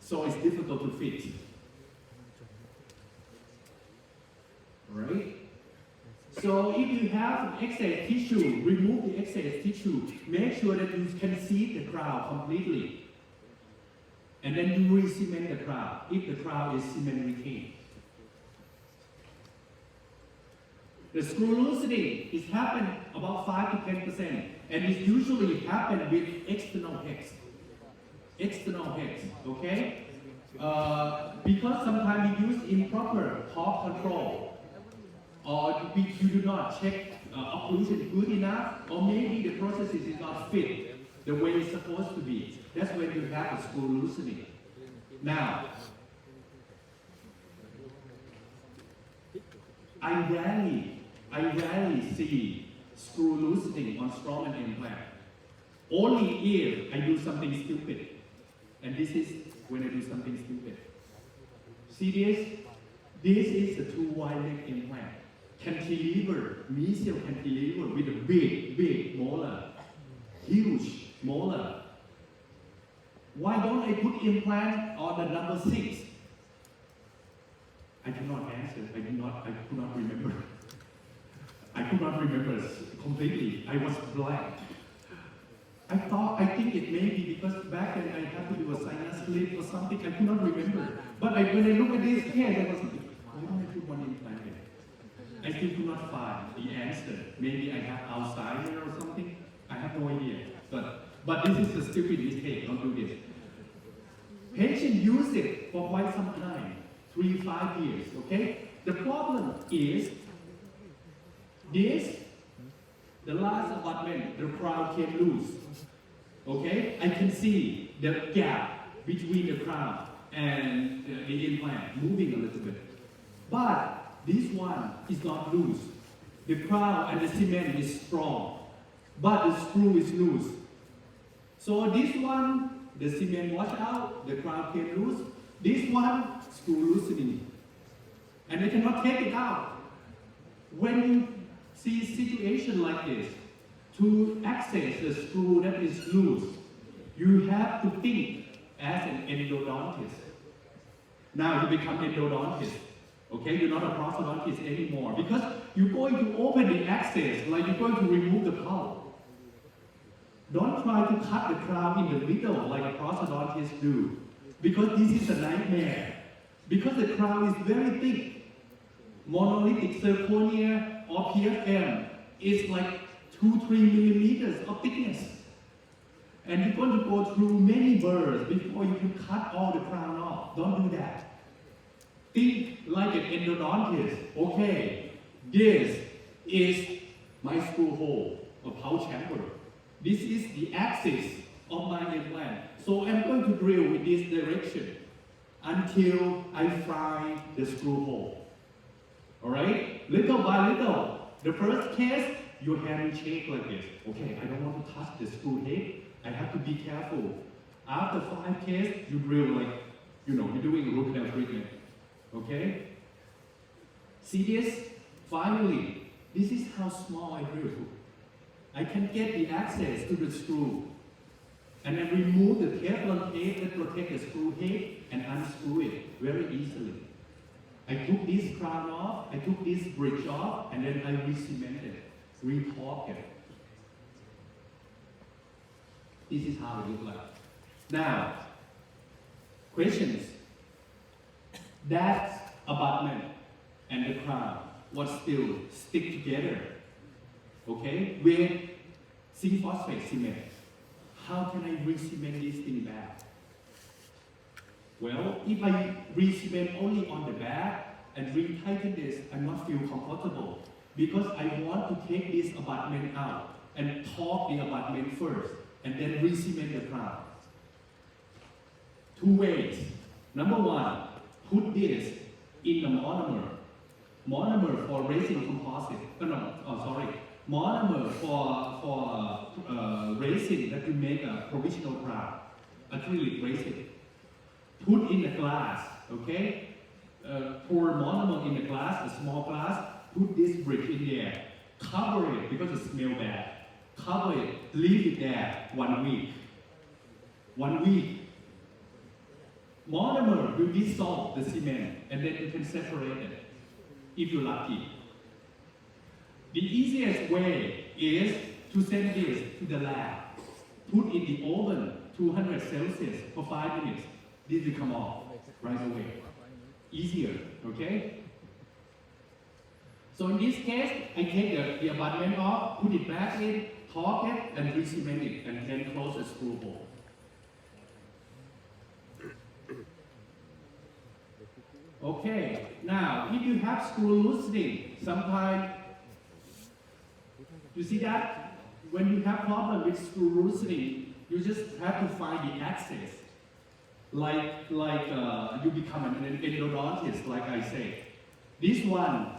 So it's difficult to fix. Right? So if you have excess tissue, remove the excess tissue. Make sure that you can see the crown completely. And then you re-cement the crown, if the crown is cement retained. The screw loosening is happen about 5 to 10%, and it usually happen with external hex. External hex, okay? Because sometimes you use improper torque control, or you do not check occlusion good enough, or maybe the process is not fit the way it's supposed to be. That's when you have a screw loosening. Now, I rarely see screw loosening on Straumann implant. Only if I do something stupid. And this is when I do something stupid. See this? This is the 2-wide neck implant. Cantilever, mesial cantilever with a big molar. Huge molar. Why don't I put implant on the number 6? I cannot answer. I could not remember. I could not remember completely. I was blank. I think it may be because back then I had to do a sinus lift or something. I could not remember. But when I look at this case, I was like, why don't I put one implant there? I still could not find the answer. Maybe I have Alzheimer's or something. I have no idea. But this is a stupid mistake. Don't do this. Patients use it for quite some time, 3-5 years. Okay. The problem is this. The last abutment, the crown came loose. Okay, I can see the gap between the crown and the implant moving a little bit. But this one is not loose. The crown and the cement is strong, but the screw is loose. So this one, the cement washed out, the crown came loose. This one, screw loosening. And I cannot take it out. When you see situation like this. To access the screw that is loose, you have to think as an endodontist. Now you become endodontist. Okay, you're not a prosthodontist anymore because you're going to open the access like you're going to remove the pulp. Don't try to cut the crown in the middle like a prosthodontist do because this is a nightmare. Because the crown is very thick. Monolithic zirconia or PFM is like 2-3 millimeters of thickness. And you're going to go through many burrs before you can cut all the crown off. Don't do that. Think like an endodontist. Okay, this is my screw hole, a pouch chamber. This is the axis of my implant. So I'm going to drill in this direction until I find the screw hole. Alright? Little by little. The first case, your hand will shake like this. Okay, I don't want to touch the screw head. I have to be careful. After 5 cases, you drill like, you're doing a root canal treatment. Okay? See this? Finally, this is how small I drill. I can get the access to the screw. And then remove the Teflon tape that protects the screw head and unscrew it very easily. I took this crown off, I took this bridge off, and then I re-cemented, re-torqued it. This is how it looks like. Now, questions. That abutment and the crown was still stick together, okay, with zinc phosphate cement. How can I re-cement this thing back? Well, if I re-cement only on the back and re-tighten this, I must feel comfortable because I want to take this abutment out and torque the abutment first and then re-cement the crown. 2 ways. Number 1, put this in the monomer. Monomer for resin composite. Monomer for resin that you make a provisional crown. Acrylic resin. Put in the glass, okay? Pour monomer in the glass, a small glass. Put this brick in there. Cover it because it smells bad. Cover it. Leave it there 1 week. 1 week. Monomer will dissolve the cement and then you can separate it if you're lucky. The easiest way is to send this to the lab. Put in the oven 200 Celsius for 5 minutes. This will come off right away. Easier, okay? So in this case, I take the abutment off, put it back in, torque it, and re-cement it, and then close the screw hole. Okay, now if you have screw loosening, sometimes you see that when you have problem with screw loosening, you just have to find the axis. Like you become an endodontist, like I say. This one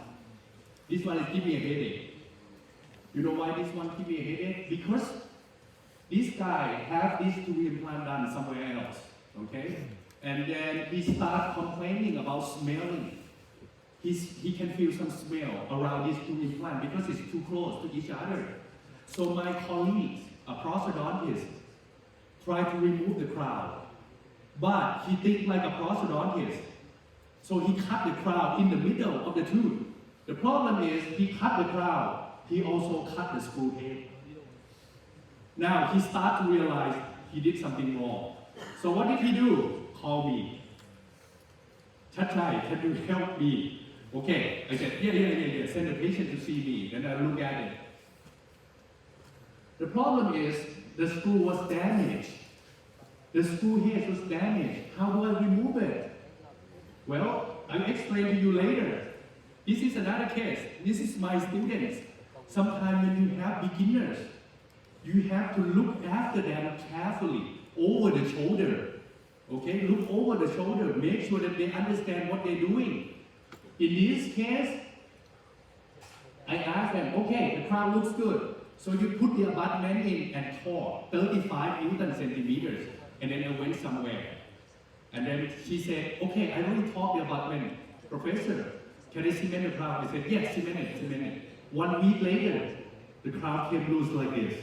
is giving me a headache. You know why this one gives me a headache? Because this guy have these 2 implants done somewhere else, okay? And then he starts complaining about smelling. He can feel some smell around these 2 implants because it's too close to each other. So my colleagues, a prosthodontist, try to remove the crown. But he thinks like a prosthodontist. So he cut the crown in the middle of the tooth. The problem is he cut the crown. He also cut the screw head. Now he starts to realize he did something wrong. So what did he do? Call me. Chatchai, can you help me? Okay, I said, yeah. Send the patient to see me. Then I look at it. The problem is the screw was damaged. The screw head was damaged. How do I remove it? Well, I'll explain to you later. This is another case. This is my students. Sometimes when you have beginners, you have to look after them carefully, over the shoulder. Okay, look over the shoulder, make sure that they understand what they're doing. In this case, I asked them, okay, the crown looks good. So you put the abutment in and torque 35 Newton centimeters. And then I went somewhere. And then she said, okay, I already torqued the abutment. Professor, can I cement the crown? I said, yes, cement it. 1 week later, the crown came loose like this.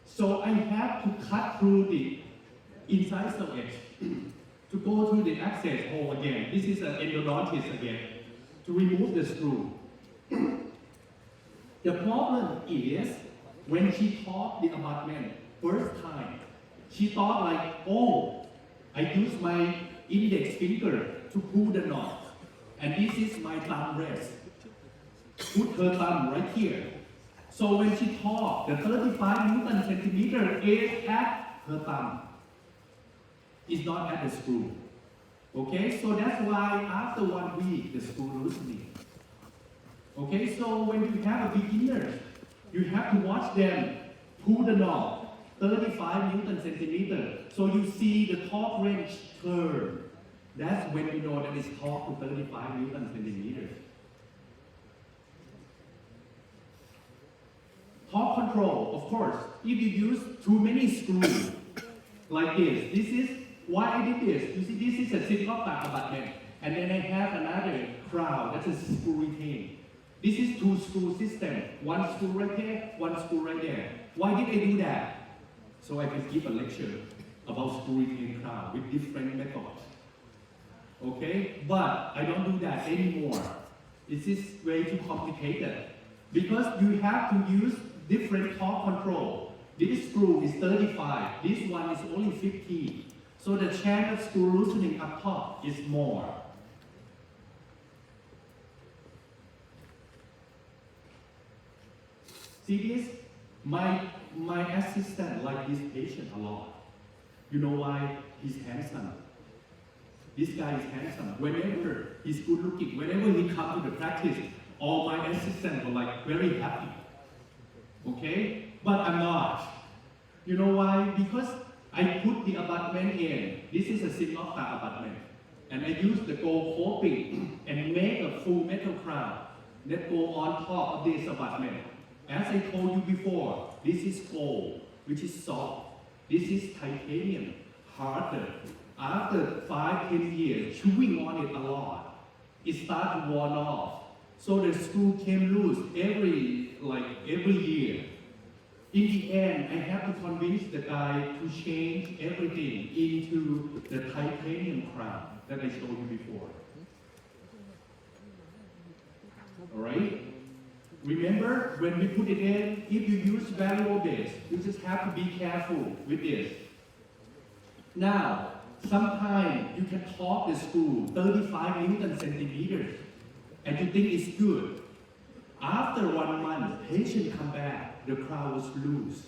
So I have to cut through the incisal edge to go through the access hole again. This is an endodontist again, to remove the screw. The problem is, when she taught the abutment first time, she thought like, oh, I use my index finger to pull the knot, and this is my thumb rest. Put her thumb right here. So when she taught, the 35 Newton centimeter is at her thumb. It's not at the screw. Okay, so that's why after 1 week, the screw loosening. Okay, so when you have a beginner, you have to watch them pull the knob, 35 Newton centimeter. So you see the torque wrench turn. That's when you know that it's torque to 35 Newton centimeters. Torque control, of course, if you use too many screws, like this is why I did this. You see, this is a single back abutment, and then I have another crown, that's a screw retain. This is 2 screw system, 1 screw right here, 1 screw right there. Why did I do that? So I can give a lecture about screw retain crown with different methods. Okay, but I don't do that anymore. This is way too complicated because you have to use different torque control. This screw is 35, this one is only 50. So the chance of screw loosening up top is more. See this? My assistant likes this patient a lot. You know why? He's handsome. This guy is handsome. Whenever he's good looking, whenever he comes to the practice, all my assistants were like very happy. Okay? But I'm not. You know why? Because I put the abutment in. This is a single star abutment. And I use the gold coping and make a full metal crown that go on top of this abutment. As I told you before, this is gold, which is soft. This is titanium, harder. After 5-10 years, chewing on it a lot, it started to worn off. So the screw came loose every year. In the end, I have to convince the guy to change everything into the titanium crown that I showed you before. Alright? Remember, when we put it in, if you use variable base, you just have to be careful with this. Now, sometimes you can torque the screw 35 Newton centimeters, and you think it's good. After 1 month, patient come back, the crown was loose.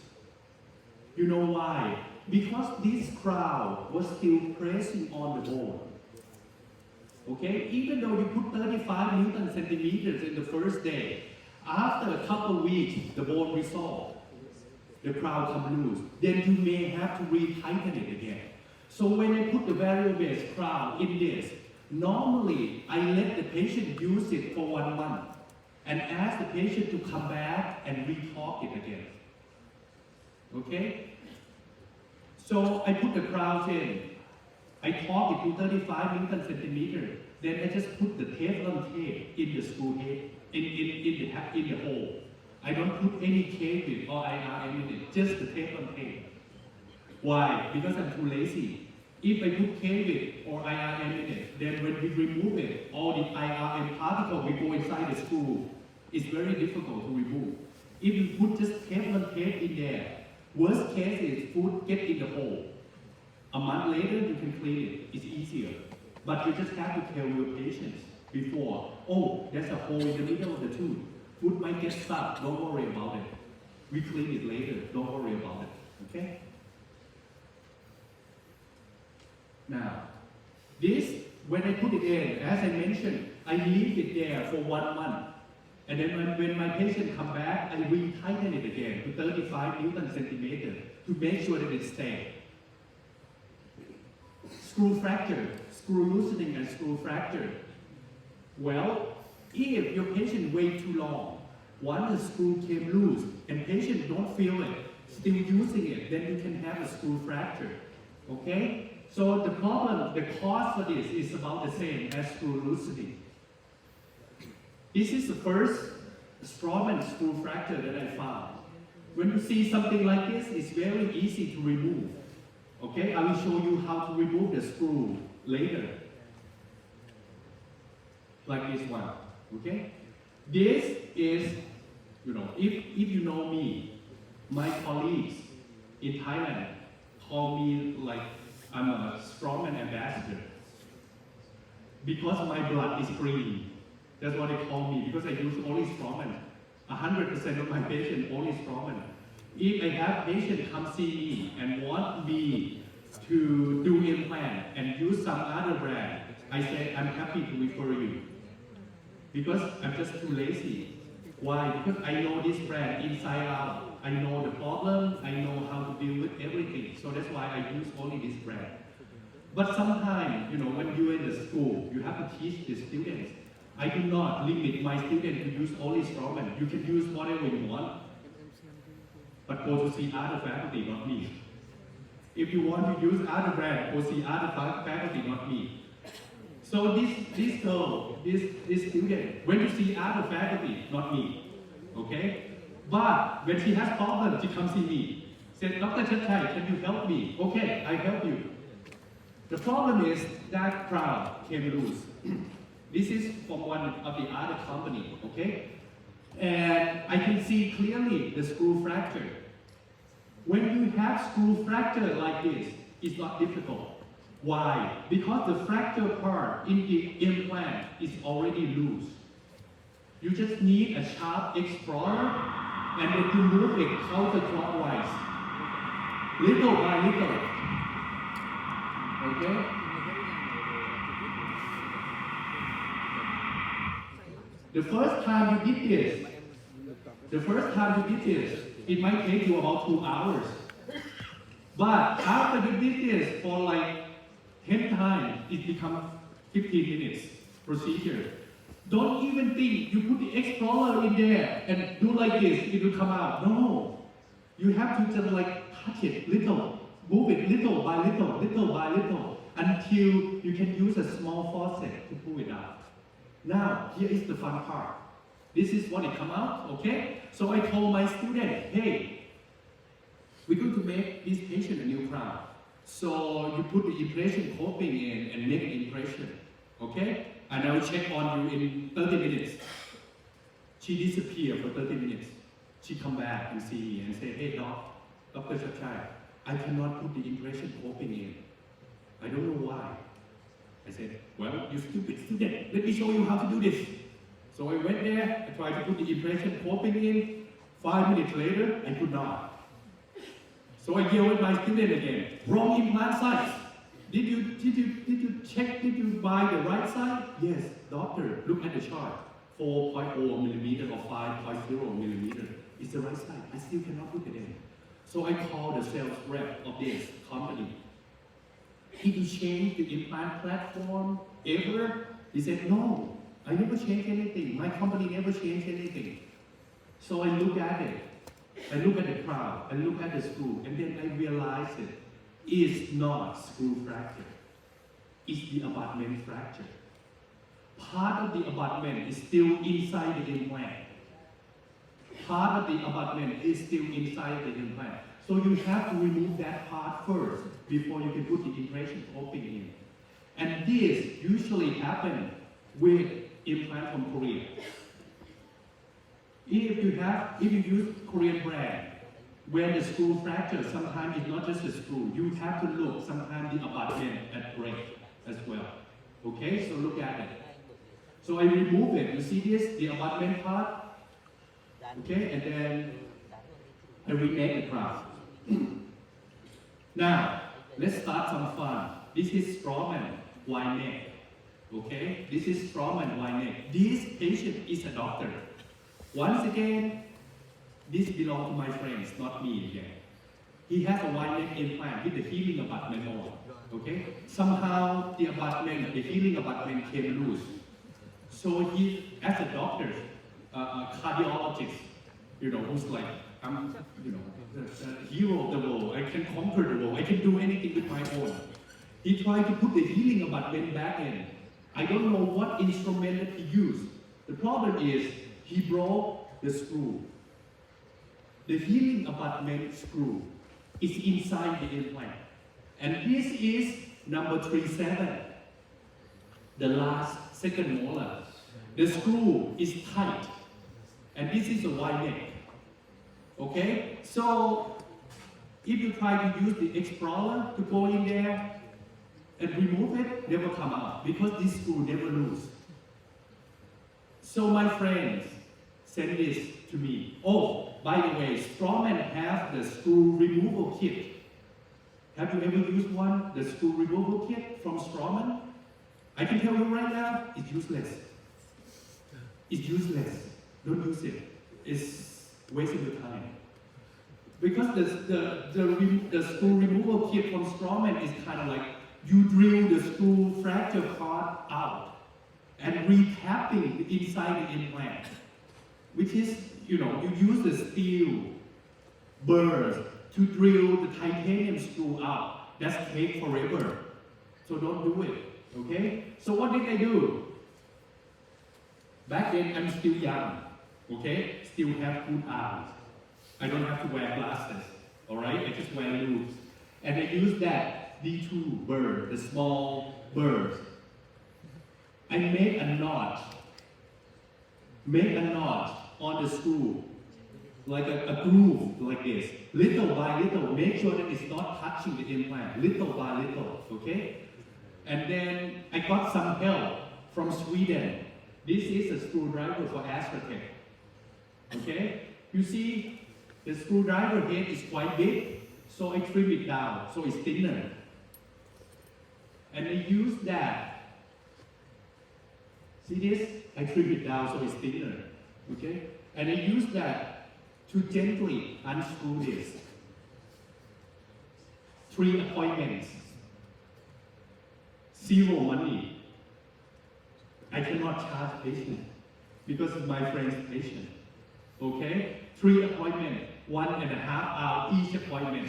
You know why? Because this crown was still pressing on the bone. Okay, even though you put 35 Newton centimeters in the first day, after a couple of weeks, the bone resolved. The crown come loose. Then you may have to re-tighten it again. So when I put the variable base crown in this, normally I let the patient use it for 1 month and ask the patient to come back and re-torque it again. Okay? So I put the crown in. I torque it to 35 Newton centimeters. Then I just put the Teflon tape in the screw head, in the hole. I don't put any K-bit or IRM in it, just the Teflon tape. Why? Because I'm too lazy. If I put K-bit or IRM in it, then when we remove it, all the IRM particles will go inside the screw. It's very difficult to remove. If you put just Teflon tape in there, worst case is food get in the hole. A month later, you can clean it. It's easier. But you just have to tell your patients before, oh, there's a hole in the middle of the tooth. Food might get stuck. Don't worry about it. We clean it later. Don't worry about it. Okay? Now, this, when I put it in, as I mentioned, I leave it there for 1 month. And then when my patient come back, I re-tighten it again to 35 Newton centimeters to make sure that it stays. Screw fracture, screw loosening and screw fracture. Well, if your patient wait too long, once the screw came loose and patient don't feel it, still using it, then you can have a screw fracture. Okay? So the problem, the cause for this is about the same as screw loosening. This is the first Strawman screw fracture that I found. When you see something like this, it's very easy to remove. Okay, I will show you how to remove the screw later. Like this one. Okay? This is, if you know me, my colleagues in Thailand call me like I'm a Strawman ambassador. Because my blood is green. That's what they call me, because I use only Strawman. 100% of my patients only Strawman. If I have patient come see me and want me to do implant and use some other brand, I say I'm happy to refer you. Because I'm just too lazy. Why? Because I know this brand inside out. I know the problem, I know how to deal with everything. So that's why I use only this brand. But sometimes, when you're in the school, you have to teach the students. I do not limit my students to use only Strawman. You can use whatever you want, but go to see other faculty, not me. If you want to use other brand, go see other faculty, not me. So this girl, this student, went to see other faculty, not me. Okay? But when she has problems, she comes see me. Said, Dr. Chatchai, can you help me? Okay, I help you. The problem is that crown came loose. This is from one of the other company, okay? And I can see clearly the screw fracture. When you have screw fracture like this, it's not difficult. Why? Because the fracture part in the implant is already loose. You just need a sharp explorer and then you move it counterclockwise. Little by little. Okay? The first time you did this, it might take you about 2 hours. But after you did this for like 10 times, it becomes 15 minutes procedure. Don't even think you put the explorer in there and do like this, it will come out. No. You have to just like touch it little, move it little by little, until you can use a small faucet to pull it out. Now, here is the fun part. This is what it come out, okay? So I told my student, hey, we're going to make this patient a new crown. So you put the impression coping in and make an impression, okay? And I will check on you in 30 minutes. She disappeared for 30 minutes. She come back and see me and say, hey, Dr. Chatchai, I cannot put the impression coping in. I don't know why. I said, well, you stupid student, let me show you how to do this. So I went there, I tried to put the impression coping in. 5 minutes later, I could not. So I yelled at my student again, wrong implant size. Did you check, did you buy the right size? Yes, doctor, look at the chart. 4.0 millimeter or 5.0 millimeter. It's the right size, I still cannot put it in. So I called the sales rep of this company. Did you change the implant platform ever? He said, no, I never changed anything. My company never changed anything. So I look at it. I look at the crown, I look at the screw, and then I realize it's not screw fracture. It's the abutment fracture. Part of the abutment is still inside the implant. Part of the abutment is still inside the implant. So you have to remove that part first before you can put the impression coping in. And this usually happens with implant from Korea. If you use Korean brand, when the screw fracture, sometimes it's not just the screw. You have to look, sometimes the abutment at break as well. Okay, so look at it. So I remove it. You see this, the abutment part? Okay, and then I remake the crown. Now, let's start some fun. This is Strawman wide neck. Okay, this is Strawman wide neck. This patient is a doctor. Once again, this belongs to my friends, not me again. He has a wide neck implant with the healing abutment on. Okay, somehow the abutment, the healing abutment came loose. So he, as a doctor, a cardiologist, who's like, I'm, the hero of the world. I can conquer the world. I can do anything with my own. He tried to put the healing abutment back in. I don't know what instrument that he used, The problem is he broke the screw. The healing abutment screw is inside the implant. And this is number 37, the last second molar. The screw is tight, and this is a wide neck. Okay? So, if you try to use the Explorer to go in there and remove it, never come out, because this screw never loose. So my friends sent this to me. Oh, by the way, Strawman has the screw removal kit. Have you ever used one, the screw removal kit from Strawman? I can tell you right now, it's useless. It's useless. Don't use it. It's wasting your time. Because the screw removal kit from Strawman is kind of like you drill the screw fracture part out and recapping inside the implant, which is, you use the steel burrs to drill the titanium screw out. That's take forever. So don't do it, okay? So what did I do? Back then, I'm still young, okay? Still have good eyes. I don't have to wear glasses, all right? I just wear loops. And I use that D2 burr, the small burrs. I make a knot on the screw, like a groove like this, little by little. Make sure that it's not touching the implant, little by little, okay? And then I got some help from Sweden. This is a screwdriver for Astratech, okay? You see, the screwdriver head is quite big, so I trim it down, so it's thinner. And I use that. See this? I trim it down so it's thinner, okay? And I use that to gently unscrew this. 3 appointments. 0 money. I cannot charge patient because it's my friend's patient. Okay? 3 appointments, 1.5 hours each appointment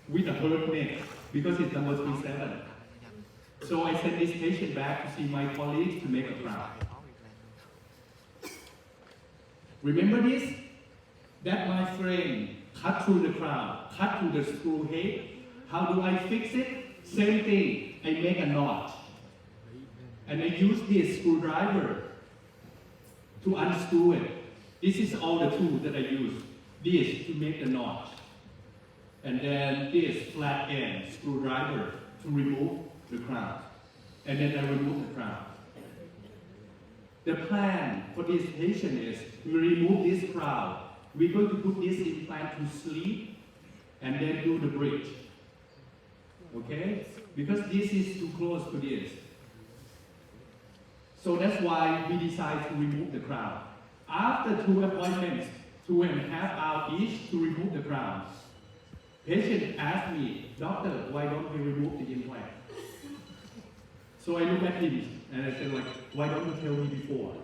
with a hurt neck because it's number 37. So I sent this patient back to see my colleagues to make a crown. Remember this? That my friend cut through the crown, cut through the screw head. How do I fix it? Same thing. I make a knot. And I use this screwdriver to unscrew it. This is all the tools that I use. This to make the knot. And then this flat end screwdriver to remove the crown. And then I remove the crown. The plan for this patient is we remove this crown. We're going to put this implant to sleep and then do the bridge. Okay? Because this is too close to this. So that's why we decide to remove the crown. After 2 appointments, 2.5 hours each to remove the crown, patient asked me, "Doctor, why don't we remove the implant?" So I look at him and I said, why don't you tell me before?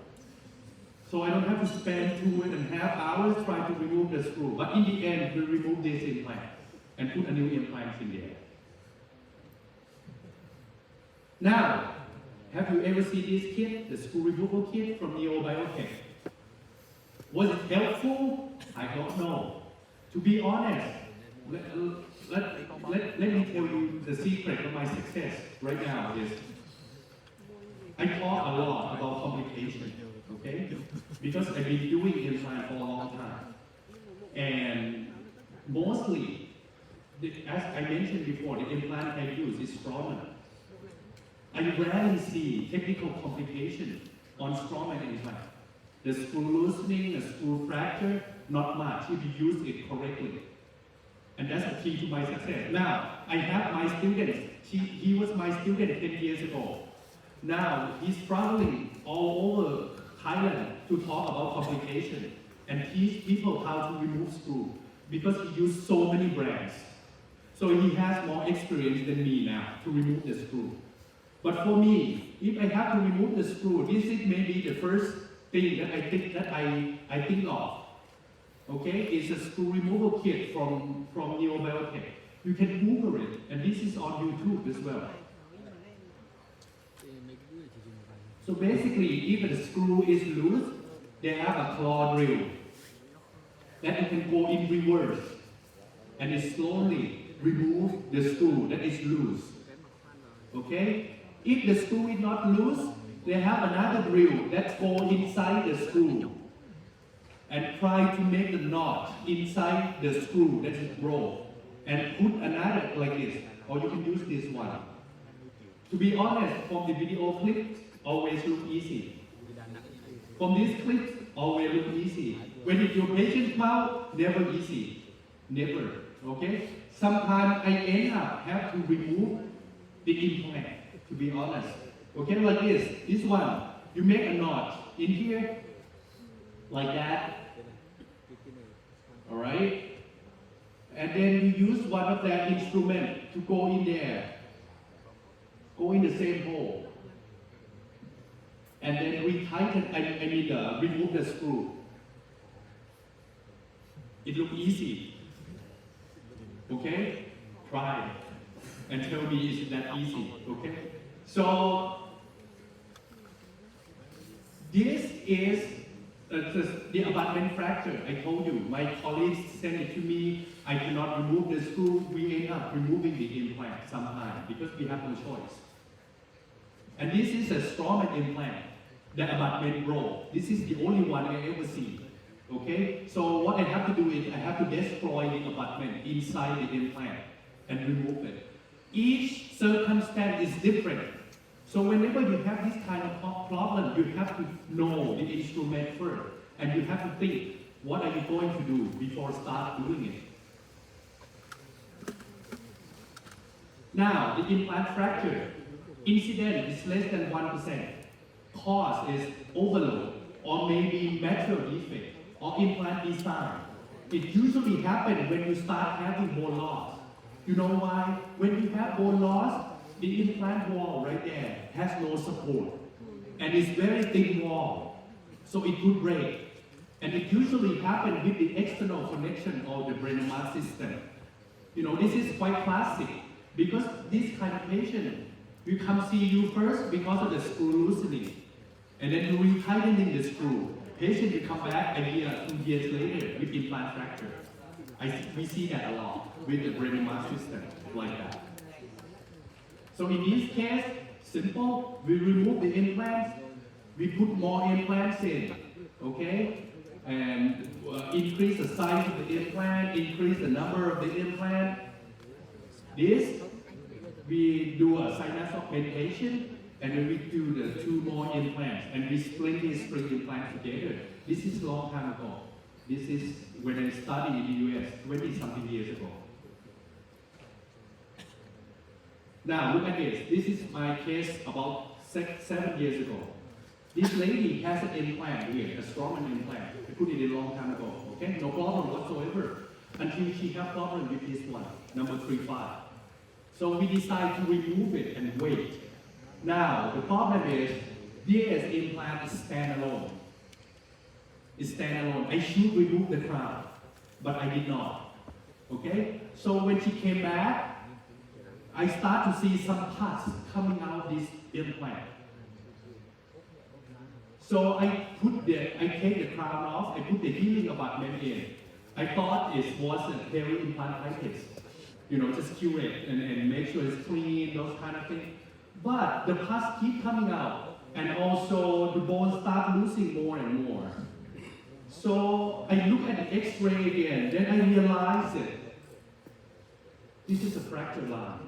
So I don't have to spend 2.5 hours trying to remove the screw. But in the end, we remove this implant and put a new implant in there. Now, have you ever seen this kit, the screw removal kit from Neobiotech? Was it helpful? I don't know. To be honest, let me tell you the secret of my success right now is I talk a lot about complications, okay? Because I've been doing implant for a long time. And mostly, as I mentioned before, the implant I use is Strawman. I rarely see technical complications on Strawman implant. The screw loosening, the screw fracture, not much if you use it correctly. And that's the key to my success. Now, I have my students. He was my student 10 years ago. Now, he's traveling all over Thailand to talk about complications and teach people how to remove screw because he used so many brands. So he has more experience than me now to remove the screw. But for me, if I have to remove the screw, this is maybe the first thing that I think of. Okay, it's a screw removal kit from Neobiotech. You can Google it, and this is on YouTube as well. So basically, if the screw is loose, they have a claw drill that you can go in reverse and it slowly remove the screw that is loose. Okay? If the screw is not loose, they have another drill that go inside the screw and try to make the knot inside the screw that is broke and put another like this, or you can use this one. To be honest, from the video clip, always look easy. From this clip, always look easy. When it's your patient's mouth, never easy. Never. Okay? Sometimes I end up have to remove the implant, to be honest. Okay, like this. This one, you make a knot in here, like that. Alright? And then you use one of that instrument to go in there. Go in the same hole. And then remove the screw. It looks easy. Okay? Try and tell me is that easy. Okay? So this is the abutment fracture. I told you, my colleagues sent it to me. I cannot remove the screw. We end up removing the implant sometimes because we have no choice. And this is a Straumann implant, the abutment roll. This is the only one I ever see. Okay? So what I have to do is I have to destroy the abutment inside the implant and remove it. Each circumstance is different. So whenever you have this kind of problem, you have to know the instrument first. And you have to think, what are you going to do before start doing it? Now, the implant fracture. Incidence is less than 1%. Cause is overload, or maybe material defect, or implant design. It usually happens when you start having bone loss. You know why? When you have bone loss, the implant wall right there has no support. And it's very thin wall. So it could break. And it usually happens with the external connection of the brain mass system. You know, this is quite classic. Because this kind of patient, we come see you first because of the screw loosening. And then you retightening the screw. Patient will come back a year, 2 years later with implant fracture. We see that a lot with the brain mass system like that. So in this case, simple, we remove the implants, we put more implants in, okay? And increase the size of the implant, increase the number of the implant. This, we do a sinus augmentation, and then we do the 2 more implants, and we split these 3 implants together. This is a long time ago. This is when I studied in the US, 20-something years ago. Now, look at this. This is my case about 7 years ago. This lady has an implant here, a Straumann implant. I put it in a long time ago, okay? No problem whatsoever. Until she had problem with this one, number 35. So we decided to remove it and wait. Now, the problem is, this implant is standalone. It's standalone. I should remove the crown, but I did not. Okay? So when she came back, I start to see some pus coming out of this implant. So I take the crown off, I put the healing abutment in. I thought it was a peri-implantitis. You know, just cure it and make sure it's clean, those kind of things. But the pus keep coming out, and also the bones start losing more and more. So I look at the X-ray again, then I realize it. This is a fracture line.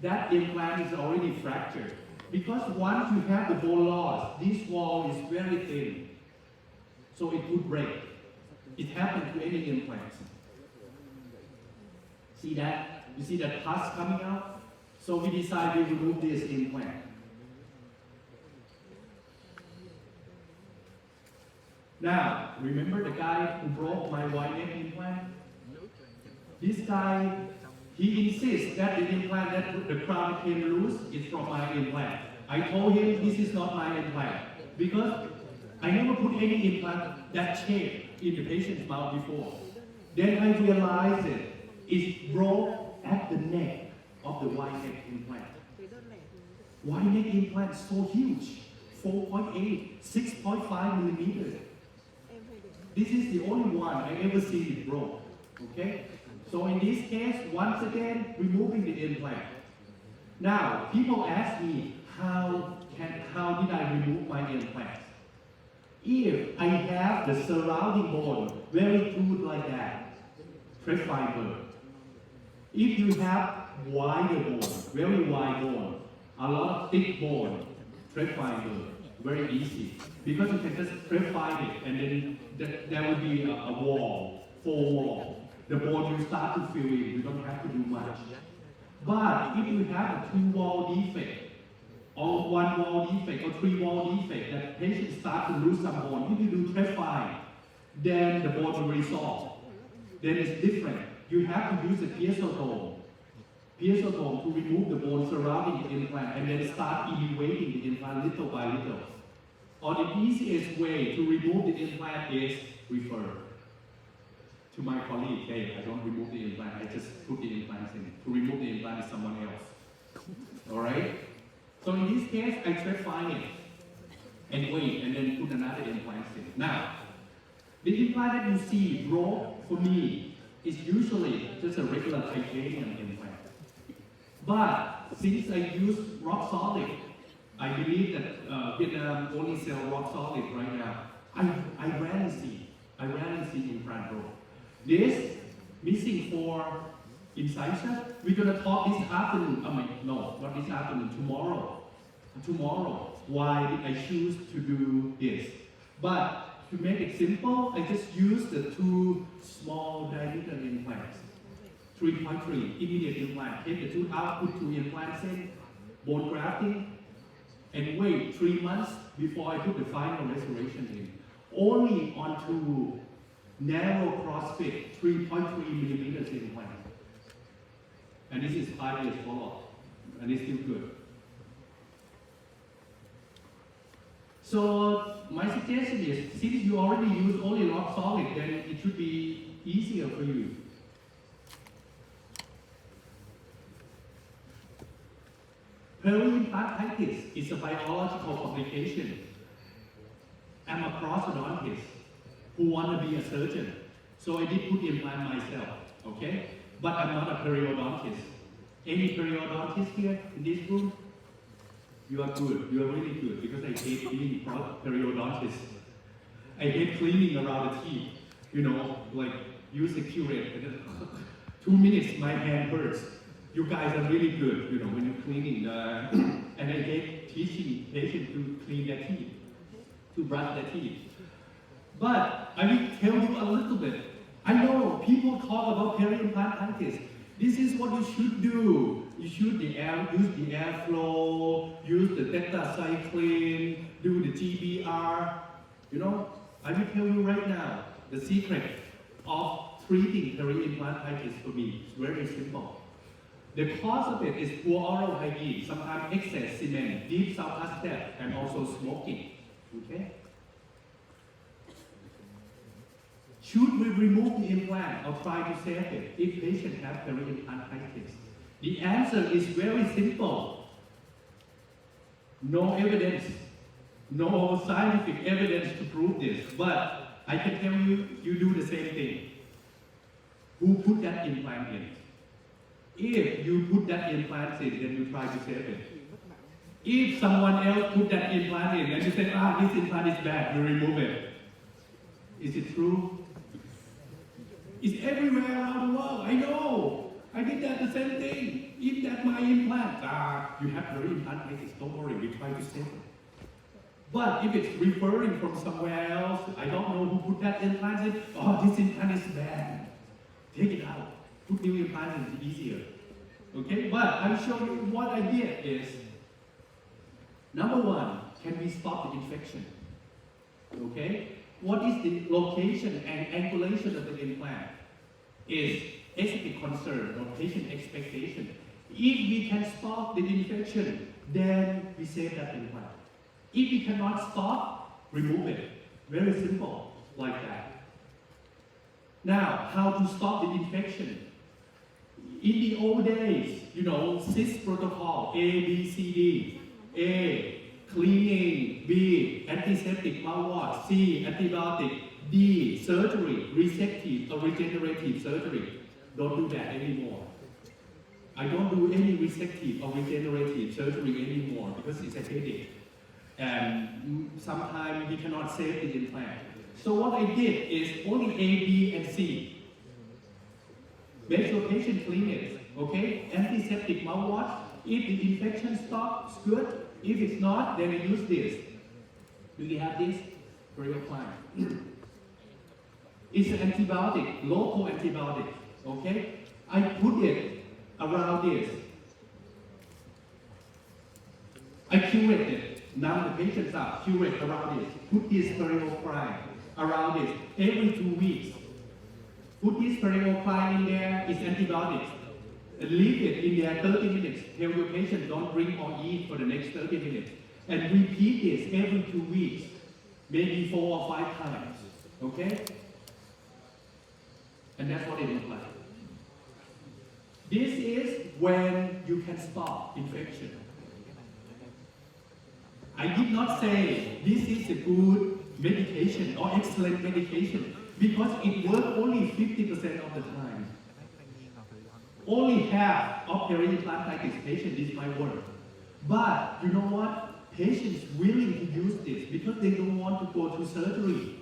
That implant is already fractured. Because once you have the bone loss, this wall is very thin. So it would break. It happens to any implants. See that? You see that pus coming out? So we decided to remove this implant. Now, remember the guy who broke my wide neck implant? This guy, he insists that the implant, that the crown came loose, is from my implant. I told him this is not my implant because I never put any implant that shape in the patient's mouth before. Then I realized it broke at the neck of the wide neck implant. Why neck implant so huge? 4.8, 6.5 millimeters. This is the only one I ever seen it broke. Okay? So in this case, once again, removing the implant. Now, people ask me, how did I remove my implant? If I have the surrounding bone very good like that, press fiber. If you have wider bone, very wide bone, a lot of thick bone, press fiber, very easy. Because you can just press fiber it and then there will be a wall, full wall. The bone will start to fill in, you don't have to do much. But if you have a 2-wall defect, or 1-wall defect, or 3-wall defect, that patient start to lose some bone, if you do trephining, then the bone will resolve. Then it's different. You have to use a piezotome to remove the bone surrounding the implant and then start elevating the implant little by little. Or the easiest way to remove the implant is refer to my colleague. Hey, I don't remove the implant, I just put the implants in. To remove the implant is someone else. Alright? So in this case, I trephining it and wait and then put another implant in. Now, the implant that you see broke for me is usually just a regular titanium implant. But since I use rock solid, I believe that Vietnam only sell rock solid right now. I rarely see implant broke. This missing 4 incision. We're gonna talk this afternoon. No, not this afternoon. Tomorrow. Why did I choose to do this? But to make it simple, I just use the 2 small diameter implants. 3.3 immediate implant. Take the 2 out, put 2 implants in, bone grafting, and wait 3 months before I put the final restoration in. Only onto narrow crossfit 3.3 millimeters implant. And this is 5 years follow-up, and it's still good. So my suggestion is, since you already use only rock solid, then it should be easier for you. Periimplantitis is a biological complication. I'm a prosthodontist who want to be a surgeon, so I did put implant myself, okay? But I'm not a periodontist. Any periodontist here in this room? You are good, you are really good, because I hate being periodontist. I hate cleaning around the teeth, like use a curate, and then 2 minutes my hand hurts. You guys are really good, when you're cleaning, and I hate teaching patients to clean their teeth, to brush their teeth. But I will tell you a little bit. I know people talk about periimplantitis. This is what you should do. You should use the airflow, use the tetracycline, do the GBR. I will tell you right now, the secret of treating periimplantitis for me is very simple. The cause of it is poor oral hygiene, sometimes excess cement, deep sulfur step, and also smoking. Okay? Should we remove the implant or try to save it if patient have periimplantitis? The answer is very simple. No evidence, no scientific evidence to prove this, but I can tell you, you do the same thing. Who put that implant in? If you put that implant in, then you try to save it. If someone else put that implant in and you say, this implant is bad, you remove it. Is it true? It's everywhere around the world. I know. I did that the same thing. If that's my implant, you have periimplantitis. Don't worry, we try to save it. But if it's referring from somewhere else, I don't know who put that implant in. This implant is bad. Take it out. Put new implant in, it's easier. Okay? But I'll show you what I did is, number 1, can we stop the infection? Okay? What is the location and angulation of the implant? Is aesthetic concern or patient expectation. If we can stop the infection, then we save that implant. If we cannot stop, remove it. Very simple, like that. Now, how to stop the infection? In the old days, CIS protocol, A, B, C, D. A, cleaning. B, antiseptic mouthwash. C, antibiotic. D, surgery, resective or regenerative surgery. Don't do that anymore. I don't do any resective or regenerative surgery anymore because it's a headache. And sometimes we cannot save the implant. So what I did is only A, B, and C. Make sure patient clean it, okay? Antiseptic mouthwash. If the infection stops, good. If it's not, then we use this. Do you have this? Very fine. It's an antibiotic, local antibiotic, okay? I put it around this. I curate it. Now the patients are curate around this. Put this peroxide around this every 2 weeks. Put this peroxide in there, it's antibiotics. And leave it in there 30 minutes. Tell your patient don't drink or eat for the next 30 minutes. And repeat this every 2 weeks, maybe 4 or 5 times, okay? And that's what it looks like. This is when you can stop infection. I did not say this is a good medication or excellent medication because it works only 50% of the time. Only half of peri-implantitis patients this might work. But you know what? Patients willing to use this because they don't want to go to surgery.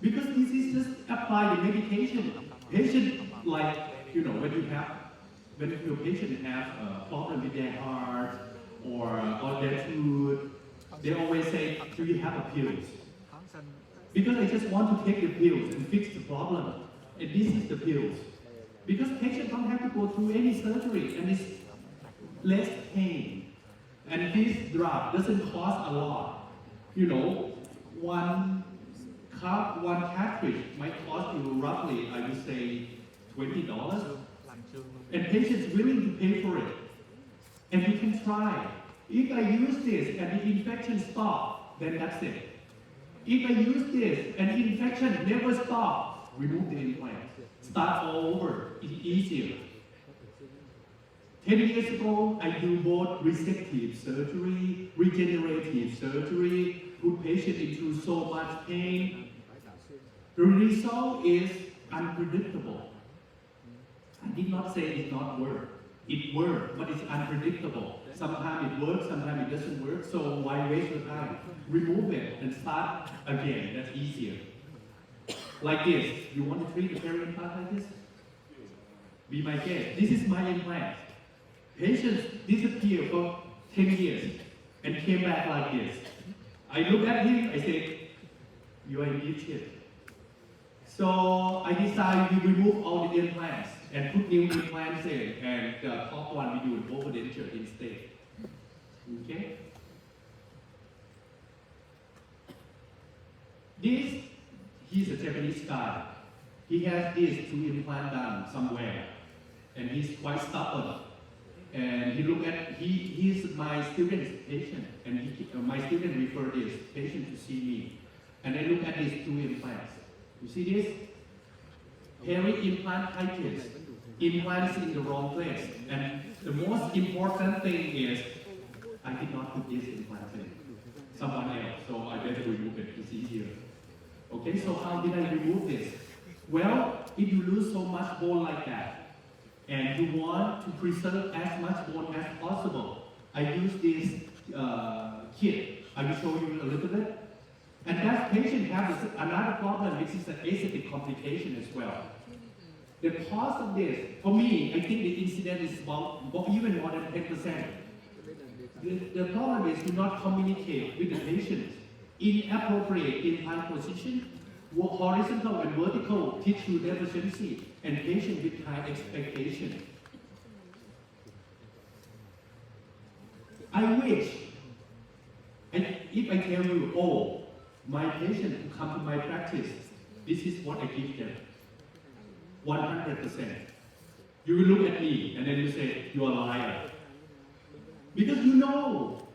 Because this is just apply the medication. Patient like, you know, when your patient have a problem with their heart or their tooth, they always say, do you have a pills? Because I just want to take the pills and fix the problem. And this is the pills. Because patients don't have to go through any surgery and it's less pain. And this drug doesn't cost a lot. You know, one cartridge might cost you roughly, I would say, $20. And patients willing to pay for it. And you can try. If I use this and the infection stops, then that's it. If I use this and the infection never stops, remove the implant. Start all over. It's easier. 10 years ago, I do both resective surgery, regenerative surgery, put patients into so much pain. The result is unpredictable. I did not say it not work. It works, but it's unpredictable. Sometimes it works, sometimes it doesn't work, so why waste your time? Remove it and start again, that's easier. Like this, you want to treat a peri-implantitis? Be my guest. This is my implant. Patients disappeared for 10 years and came back like this. I look at him, I say, you are in deep shit. So I decided we remove all the implants and put new implants in, and the top one we do an overdenture instead. Okay? This, he's a Japanese guy. He has these 2 implants done somewhere, and he's quite stubborn. And he look at, he's my student's patient, and my student referred this patient to see me. And I look at these 2 implants. You see this? Peri-implantitis. Implants in the wrong place. And the most important thing is, I did not put this implant in. Someone else, so I better remove it. It's easier. Okay, so how did I remove this? Well, if you lose so much bone like that, and you want to preserve as much bone as possible, I use this kit. I will show you a little bit. And that patient has another problem, which is an aesthetic complication as well. The cost of this, for me, I think the incident is even more than 10%. The problem is to not communicate with the patient. Inappropriate implant position, horizontal and vertical tissue deficiency, and patient with high expectation. I wish, and if I tell you, oh, my patient who come to my practice, this is what I give them. 100%. You will look at me and then you say, you're a liar. Because you know,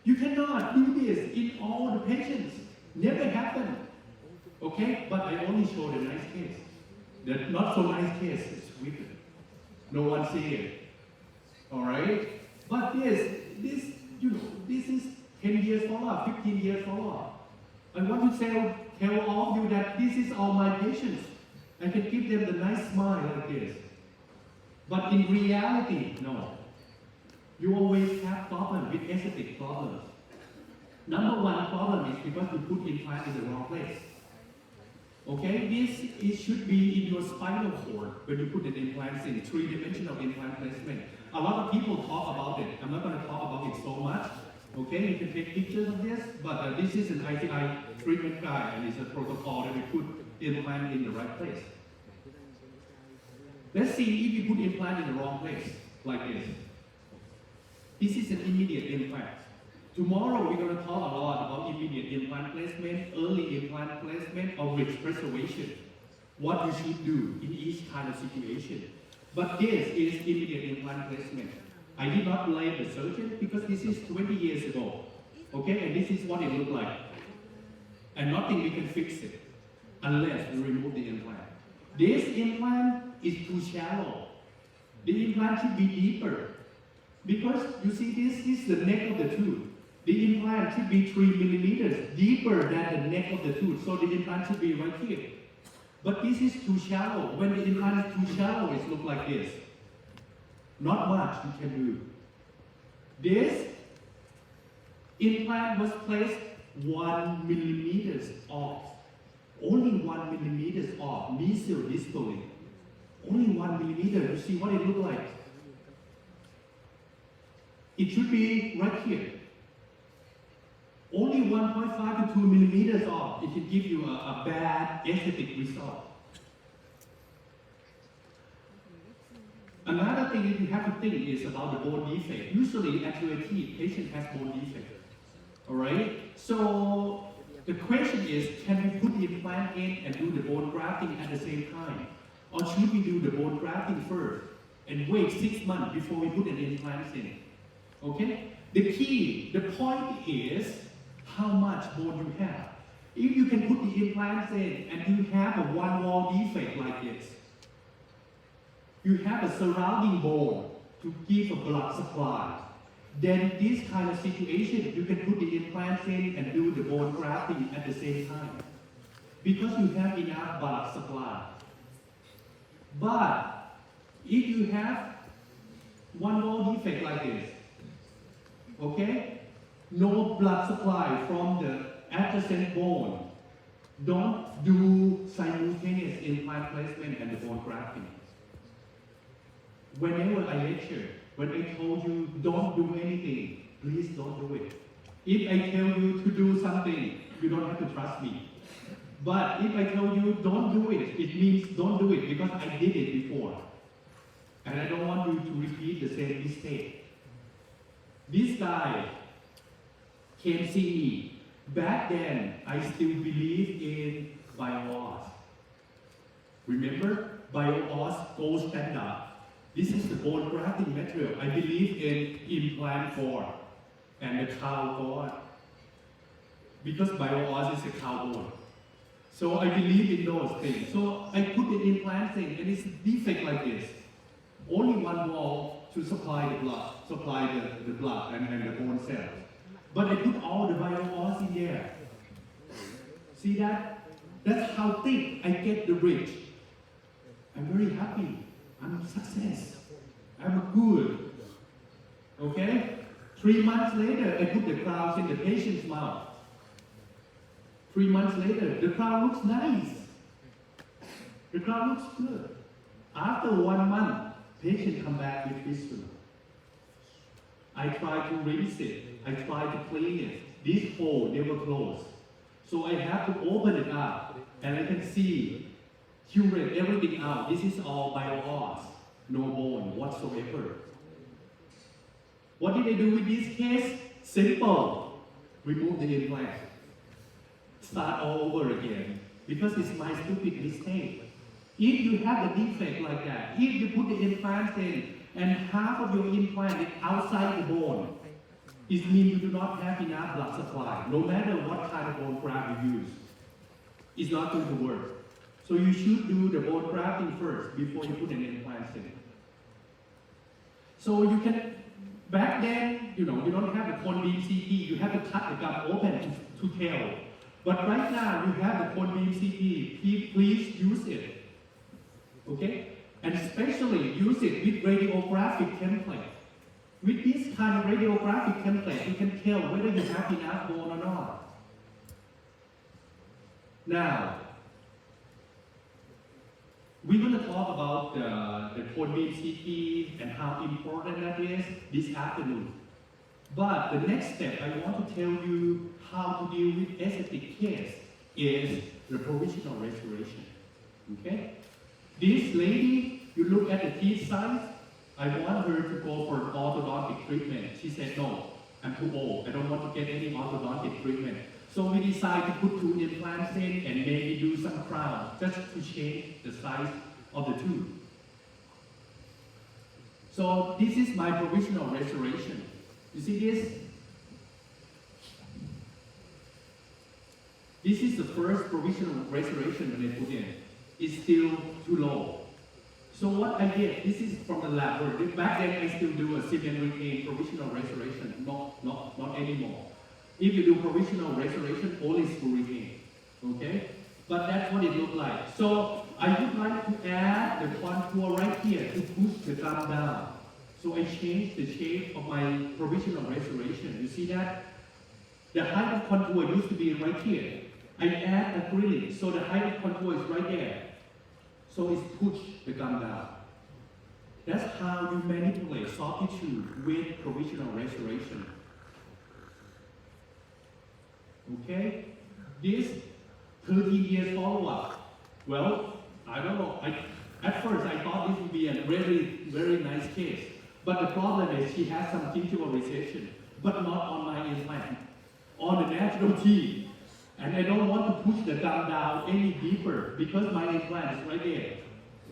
you cannot do this in all the patients. Never happen. Okay? But I only show the nice case. The not so nice case is wicked. No one see it. Alright? But this this is 10 years follow-up, 15 years follow-up. I want to tell all of you that this is all my patients. I can give them the nice smile like this. But in reality, no. You always have problems with aesthetic problems. Number one problem is because you put implant in the wrong place. Okay, it should be in your spinal cord when you put an implant in, three-dimensional implant placement. A lot of people talk about it. I'm not going to talk about it so much. Okay, you can take pictures of this, but this is an ITI treatment guide, and it's a protocol that we put implant in the right place. Let's see if you put implant in the wrong place, like this. This is an immediate implant. Tomorrow we're going to talk a lot about immediate implant placement, early implant placement, or ridge preservation. What you should do in each kind of situation. But this is immediate implant placement. I did not blame the surgeon because this is 20 years ago. Okay, and this is what it looked like. And nothing we can fix it unless we remove the implant. This implant is too shallow. The implant should be deeper. Because you see, this is the neck of the tooth. The implant should be 3 millimeters deeper than the neck of the tooth. So the implant should be right here. But this is too shallow. When the implant is too shallow, it looks like this. Not much you can do. This implant was placed 1 millimeter off. Only 1 millimeter off, mesodistally. Only 1 millimeter. You see what it looks like? It should be right here. Only 1.5 to 2 millimeters off. It can give you a bad aesthetic result. Another thing that you have to think is about the bone defect. Usually, anterior teeth, patient has bone defect. All right. So the question is, can we put the implant in and do the bone grafting at the same time, or should we do the bone grafting first and wait 6 months before we put an implant in? Okay. The point is how much bone you have. If you can put the implants in and you have a one-wall defect like this, you have a surrounding bone to give a blood supply, then this kind of situation, you can put the implants in and do the bone grafting at the same time because you have enough blood supply. But if you have one-wall defect like this, okay, no blood supply from the adjacent bone, don't do simultaneous implant placement and the bone grafting. Whenever I lecture, when I told you don't do anything, please don't do it. If I tell you to do something, you don't have to trust me. But if I tell you don't do it, it means don't do it because I did it before. And I don't want you to repeat the same mistake. This guy came see me. Back then, I still believed in bio-oss. Remember? Bio-oss gold standard. This is the bone grafting material. I believe in implant form and the cow bone. Because bio-oss is a cow bone. So I believe in those things. So I put the implant in and it's defect like this. Only one wall to supply the blood, the blood and the bone cells. But I put all the bio-oss in there. See that? That's how thick I get the ridge. I'm very happy. I'm a success. I'm good. Okay? 3 months later, I put the crowns in the patient's mouth. 3 months later, the crown looks nice. The crown looks good. After 1 month, patient come back with fistula. I try to rinse it. I try to clean it. This hole never closed. So I have to open it up and I can see, curate everything out. This is all bio-oss, no bone whatsoever. What did I do with this case? Simple. Remove the implant. Start all over again. Because it's my stupid mistake. If you have a defect like that, if you put the implant in and half of your implant is outside the bone, it means you do not have enough blood supply. No matter what kind of bone graft you use, it's not going to work. So you should do the bone grafting first before you put an implant in. So you can, Back then, you don't have the cone beam CT, you have to cut the gum open to tell. But right now, you have the cone beam CT, please use it. Okay? And especially use it with radiographic template. With this kind of radiographic template, you can tell whether you have enough bone or not. Now, we're going to talk about the cone beam CT and how important that is this afternoon. But the next step I want to tell you how to deal with aesthetic case is the provisional restoration. Okay? This lady, you look at the teeth size, I want her to go for orthodontic treatment. She said, no, I'm too old. I don't want to get any orthodontic treatment. So we decided to put 2 implants in and maybe do some crown just to change the size of the tooth. So this is my provisional restoration. You see this? This is the first provisional restoration when I put in. It's still too low. So what I did, this is from the lab work. Back then I still do a cement retain provisional restoration, not anymore. If you do provisional restoration, only screw retain. Okay? But that's what it looked like. So I would like to add the contour right here to push the gum down. So I changed the shape of my provisional restoration. You see that? The height of contour used to be right here. I add acrylic, so the height of contour is right there. So it's push the gum down. That's how you manipulate soft tissue with provisional restoration. Okay? This 13 years follow-up. Well, I don't know. At first, I thought this would be a very, very nice case. But the problem is she has some gingival recession, but not on my implant, on the natural teeth. And I don't want to push the gum down any deeper because my implant is right there.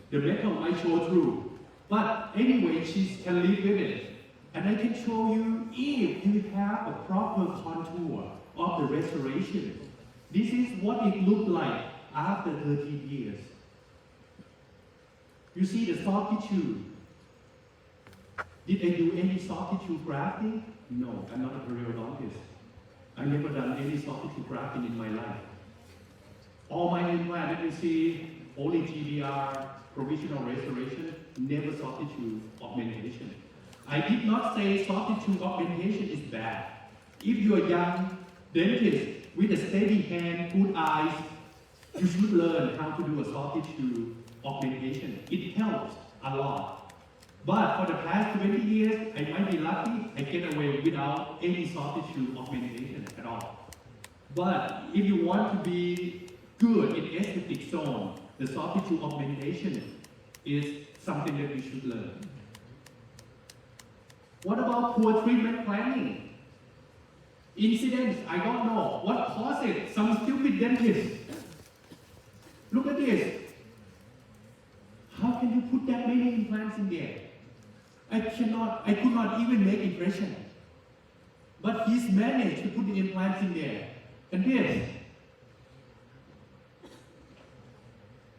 The metal might show through. But anyway, she can live with it. And I can show you if you have a proper contour of the restoration. This is what it looked like after 13 years. You see the soft tissue. Did I do any soft tissue grafting? No, I'm not a periodontist. I've never done any soft tissue grafting in my life. All my implants, you see, only GBR, provisional restoration, never soft tissue augmentation. I did not say soft tissue augmentation is bad. If you are young dentist with a steady hand, good eyes, you should learn how to do a soft tissue augmentation. It helps a lot. But for the past 20 years, I might be lucky, I get away without any soft tissue augmentation at all. But if you want to be good in aesthetic zone, the soft tissue augmentation is something that you should learn. What about poor treatment planning? Incidents, I don't know. What caused it? Some stupid dentist. Look at this. How can you put that many implants in there? I could not even make impression. But he's managed to put the implants in there. And this.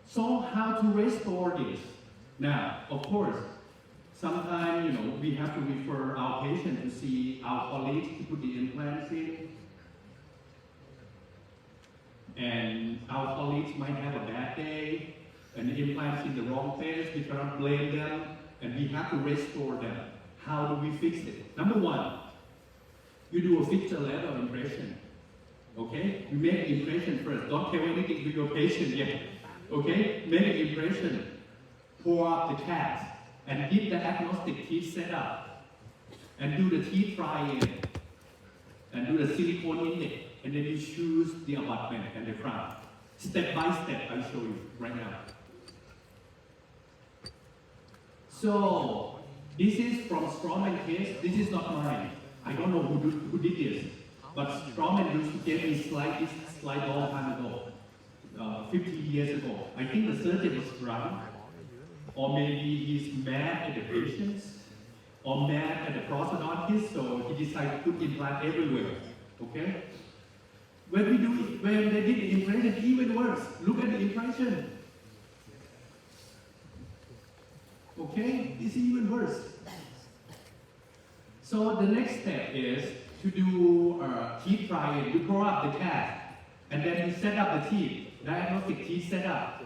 So how to restore this? Now, of course, sometimes, we have to refer our patient to see our colleagues to put the implants in. And our colleagues might have a bad day, and the implants in the wrong place. We cannot blame them, and we have to restore them. How do we fix it? Number one, you do a fixture level impression. Okay? You make an impression first. Don't tell anything to your patient yet. Okay? Make an impression. Pour up the cast and get the agnostic teeth set up. And do the teeth try-in. And do the silicone index. And then you choose the abutment and the crown. Step by step, I'll show you right now. So, this is from Strawman case. This is not mine. I don't know who did this. But Strawman used to give me this slide a long time ago. 50 years ago. I think the surgeon was drunk. Or maybe he's mad at the patients. Or mad at the prosthodontist. So he decided to put implant everywhere. Okay? When they did the impression, even worse. Look at the impression. Okay? This is even worse. So the next step is to do teeth trying. You grow up the cat, and then you set up the teeth, diagnostic teeth setup.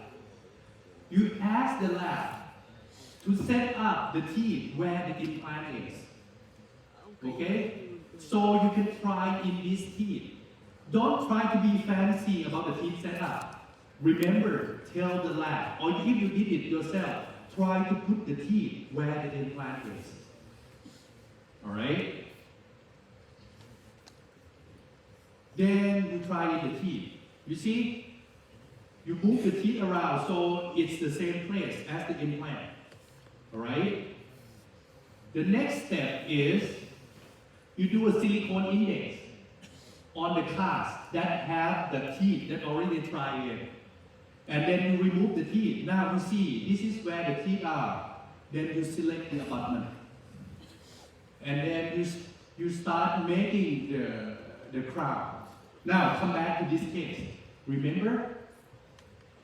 You ask the lab to set up the teeth where the implant is. Okay? So you can try in these teeth. Don't try to be fancy about the teeth setup. Remember, tell the lab, or if you did it yourself, try to put the teeth where the implant is. Alright? Then you try in the teeth. You see? You move the teeth around so it's the same place as the implant. Alright? The next step is you do a silicone index on the cast that have the teeth that already tried in. And then you remove the teeth. Now you see, this is where the teeth are. Then you select the abutment. And then you start making the crown. Now come back to this case. Remember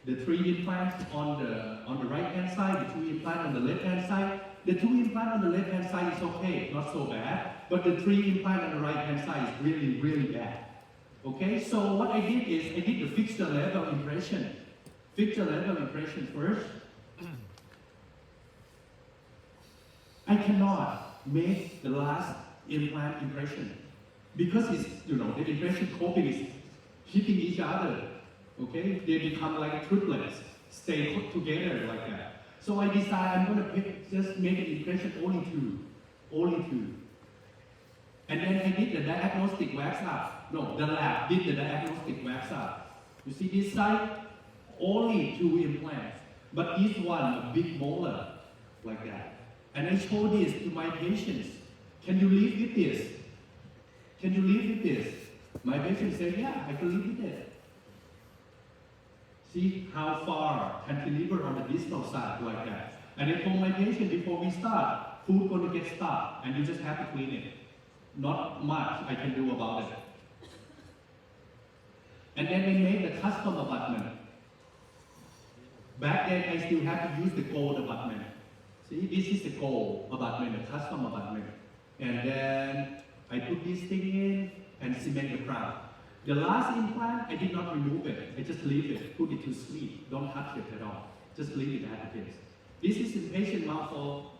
the 3 implants on the right hand side, the 2 implants on the left hand side. The 2 implants on the left hand side is okay, not so bad. But the 3 implants on the right hand side is really, really bad. Okay, so what I did is I did the fixture level impression. Fixture level impression first. I cannot make the last implant impression because it's, the impression coping is hitting each other. Okay, they become like triplets, stay put together like that. So I decided I'm going to just make an impression only 2. And then I did the diagnostic wax up. No, the lab did the diagnostic wax up. You see this side? Only 2 implants. But this one, a big molar, like that. And I show this to my patients. Can you live with this? Can you live with this? My patient said, yeah, I can live with it. See how far cantilever on the distal side, like that. And I told my patient before we start, food going to get stuck, and you just have to clean it. Not much I can do about it. And then we made the custom abutment. Back then, I still have to use the gold abutment. See, this is the gold abutment, the custom abutment. And then I put this thing in and cement the crown. The last implant, I did not remove it. I just leave it, put it to sleep. Don't touch it at all. Just leave it as it is. This is the patient now for,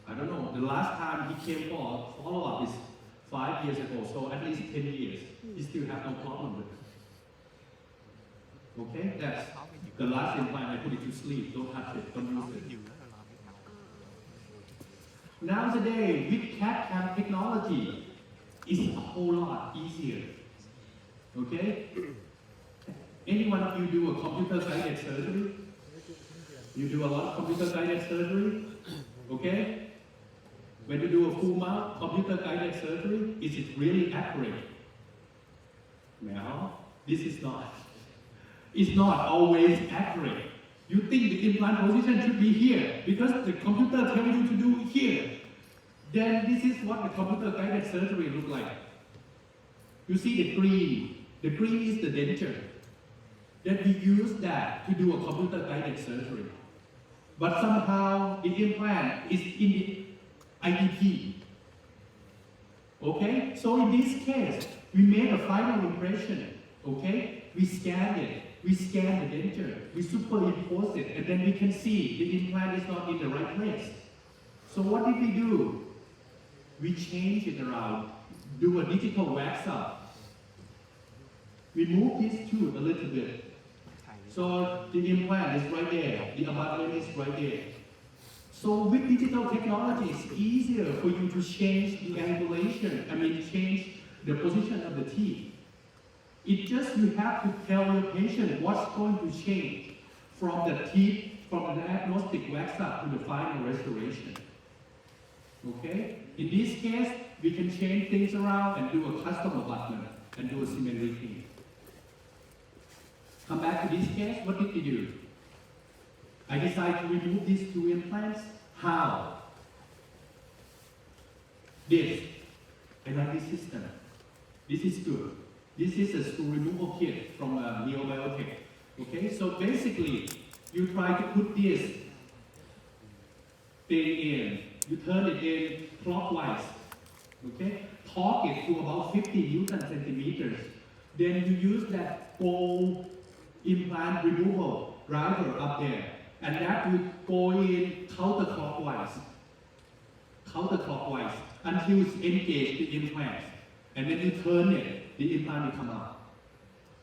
I don't know, the last time he came for follow-up is 5 years ago, so at least 10 years. He still have no problem with it. Okay, that's the last implant. I put it to sleep. Don't touch it. Don't use it. Nowadays, with CAD/CAM technology, it's a whole lot easier. Okay? Any one of you do a computer-guided surgery? You do a lot of computer-guided surgery? Okay? When you do a full mouth computer-guided surgery, is it really accurate? No, this is not. It's not always accurate. You think the implant position should be here because the computer tells you to do here. Then this is what the computer-guided surgery looks like. You see the green. The green is the denture. Then we use that to do a computer-guided surgery. But somehow the implant is in the IDP. Okay? So in this case, we made a final impression. Okay? We scanned it. We scan the denture. We superimpose it. And then we can see the implant is not in the right place. So what did we do? We change it around. Do a digital wax up. We move this tooth a little bit. So the implant is right there. The abutment is right there. So with digital technology, it's easier for you to change the angulation, change the position of the teeth. It just, you have to tell your patient what's going to change from the teeth, from the diagnostic wax up to the final restoration. Okay? In this case, we can change things around and do a custom abutment and do a cement routine. Come back to this case, what did we do? I decided to remove these 2 implants. How? This. I like this system. This is good. This is a screw removal kit from Neobiotech. Okay, so basically, you try to put this thing in. You turn it in clockwise. Okay? Torque it to about 50 Newton centimeters. Then you use that gold implant removal driver up there. And that will go in counterclockwise until it's engaged the implant. And then you turn it, the implant will come out.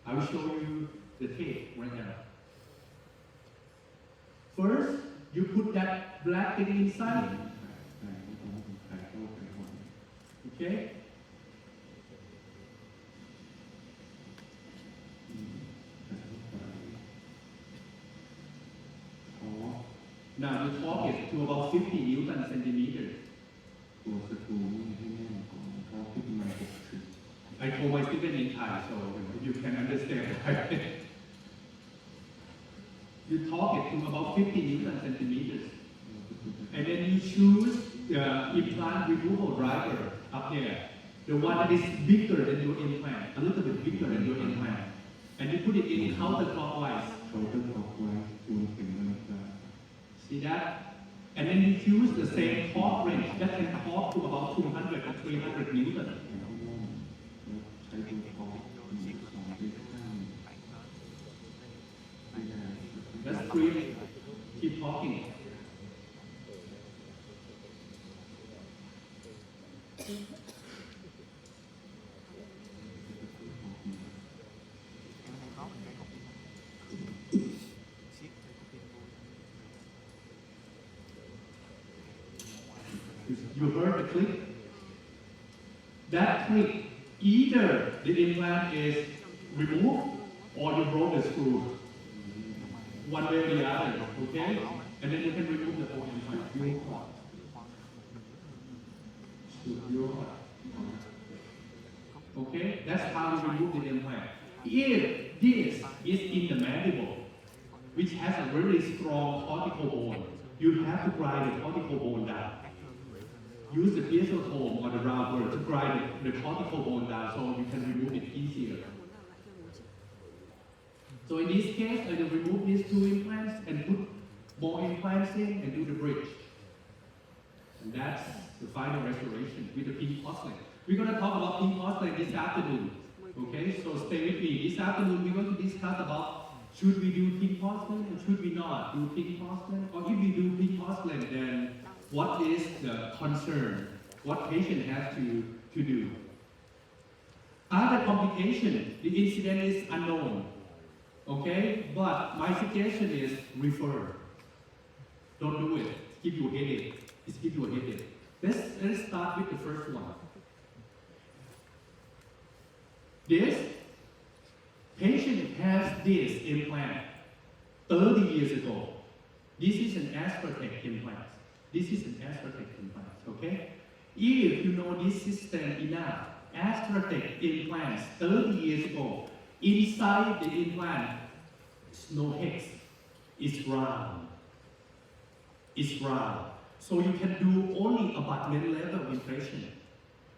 I will show you the tape right now. First, you put that black thing inside. Okay? Now you torque it to about 50 Newton centimeters. I told my student in Thai, so you can understand. You torque it to about 50 Newton centimeters. And then you choose the implant removal driver up there. The one that is bigger than your implant, a little bit bigger than your implant. And you put it in counterclockwise. See that? And then you choose the same torque range that can torque to about 200 to 300 Newton. Let's keep talking. You heard the click? That click, either the implant is removed or you broke the screw. One way or the other, okay? And then you can remove the whole implant. Okay? That's how you remove the implant. If this is in the mandible, which has a very strong cortical bone, you have to grind the cortical bone down. Use the piezo or the round word to grind the cortical bone down so you can remove it easier. So in this case, I will remove these two implants and put more implants in and do the bridge. And that's the final restoration with the pink porcelain. We're going to talk about pink porcelain this afternoon. Okay, so stay with me. This afternoon we're going to discuss about should we do pink porcelain or should we not do pink porcelain? Or if we do pink porcelain, then what is the concern? What patient has to do? Other complication, the incident is unknown. Okay, but my suggestion is refer. Don't do it. Give you a headache. It's give you a headache. Let's start with the first one. This patient has this implant 30 years ago. This is an Aspertech implant. This is an Aspertech implant, okay? If you know this system enough, Aspertech implants 30 years ago, inside the implant is no hex. It's round. It's round. So you can do only abutment level impression.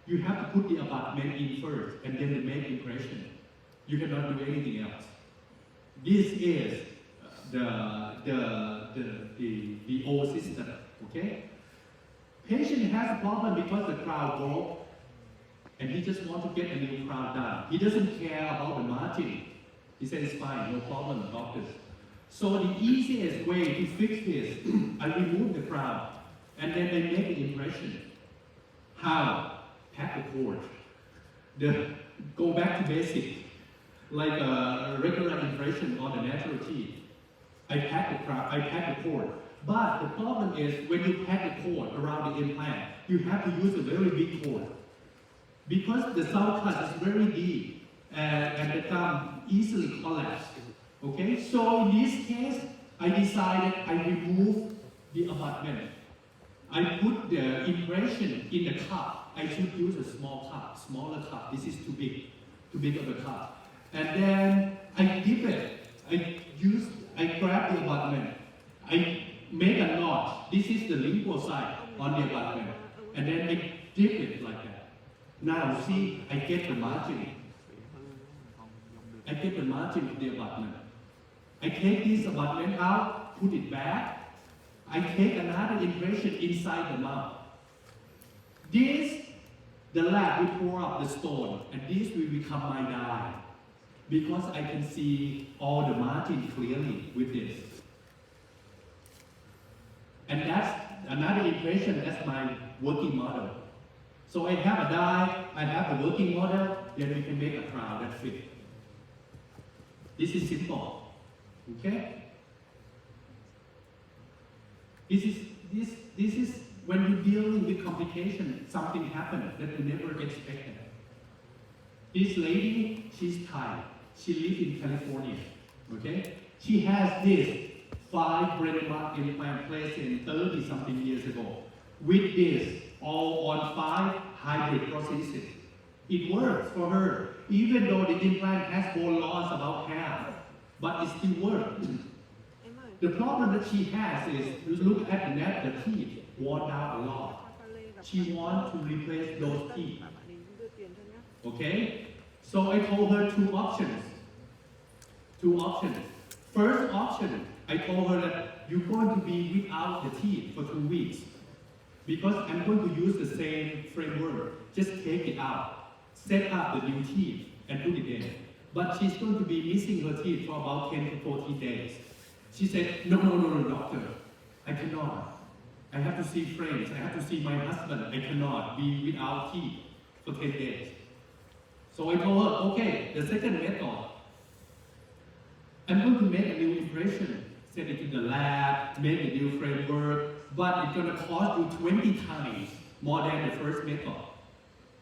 You have to put the abutment in first and then the main impression. You cannot do anything else. This is the old system, okay? Patient has a problem because the crown broke and he just wants to get a new crown done. He doesn't care about the margin. He says, it's fine, no problem, doctors. So the easiest way to fix this, I remove the crown and then I make an impression. How? Pack the cord. Go back to basic, like a regular impression on the natural teeth. I pack the cord. But the problem is when you pack the cord around the implant, you have to use a very big cord. Because the sound cut is very deep and the gum easily collapses. Okay, so in this case, I decided I remove the abutment. I put the impression in the cup. I should use a small cup, smaller cup. This is too big of a cup. And then I dip it. I grab the abutment. I make a notch. This is the lingual side on the abutment. And then I dip it like that. Now see, I get the margin. I get the margin of the abutment. I take this abutment out, put it back. I take another impression inside the mouth. The The lab will pour up the stone, and this will become my die, because I can see all the margin clearly with this. And that's another impression, that's my working model. So I have a die, I have a working model, then we can make a crown, that's it. This is simple, okay? This is when you're dealing with complications, something happens that you never expected. This lady, she's Thai. She lives in California, okay? She has this 5 brain mark implant placed in 30-something years ago. With this, all on 5 hybrid prostheses. It works for her, even though the implant has bone loss about half, but it still works. The problem that she has is, look at the net, the teeth worn out a lot. She wants to replace those teeth. Okay? So I told her 2 options. 2 options. First option, I told her that you're going to be without the teeth for 2 weeks. Because I'm going to use the same framework. Just take it out, set up the new teeth, and put it in. But she's going to be missing her teeth for about 10 to 14 days. She said, no, doctor, I cannot. I have to see friends, I have to see my husband, I cannot be without teeth for 10 days. So I told her, okay, the second method, I'm going to make a new impression, send it to the lab, make a new framework, but it's going to cost you 20 times more than the first method.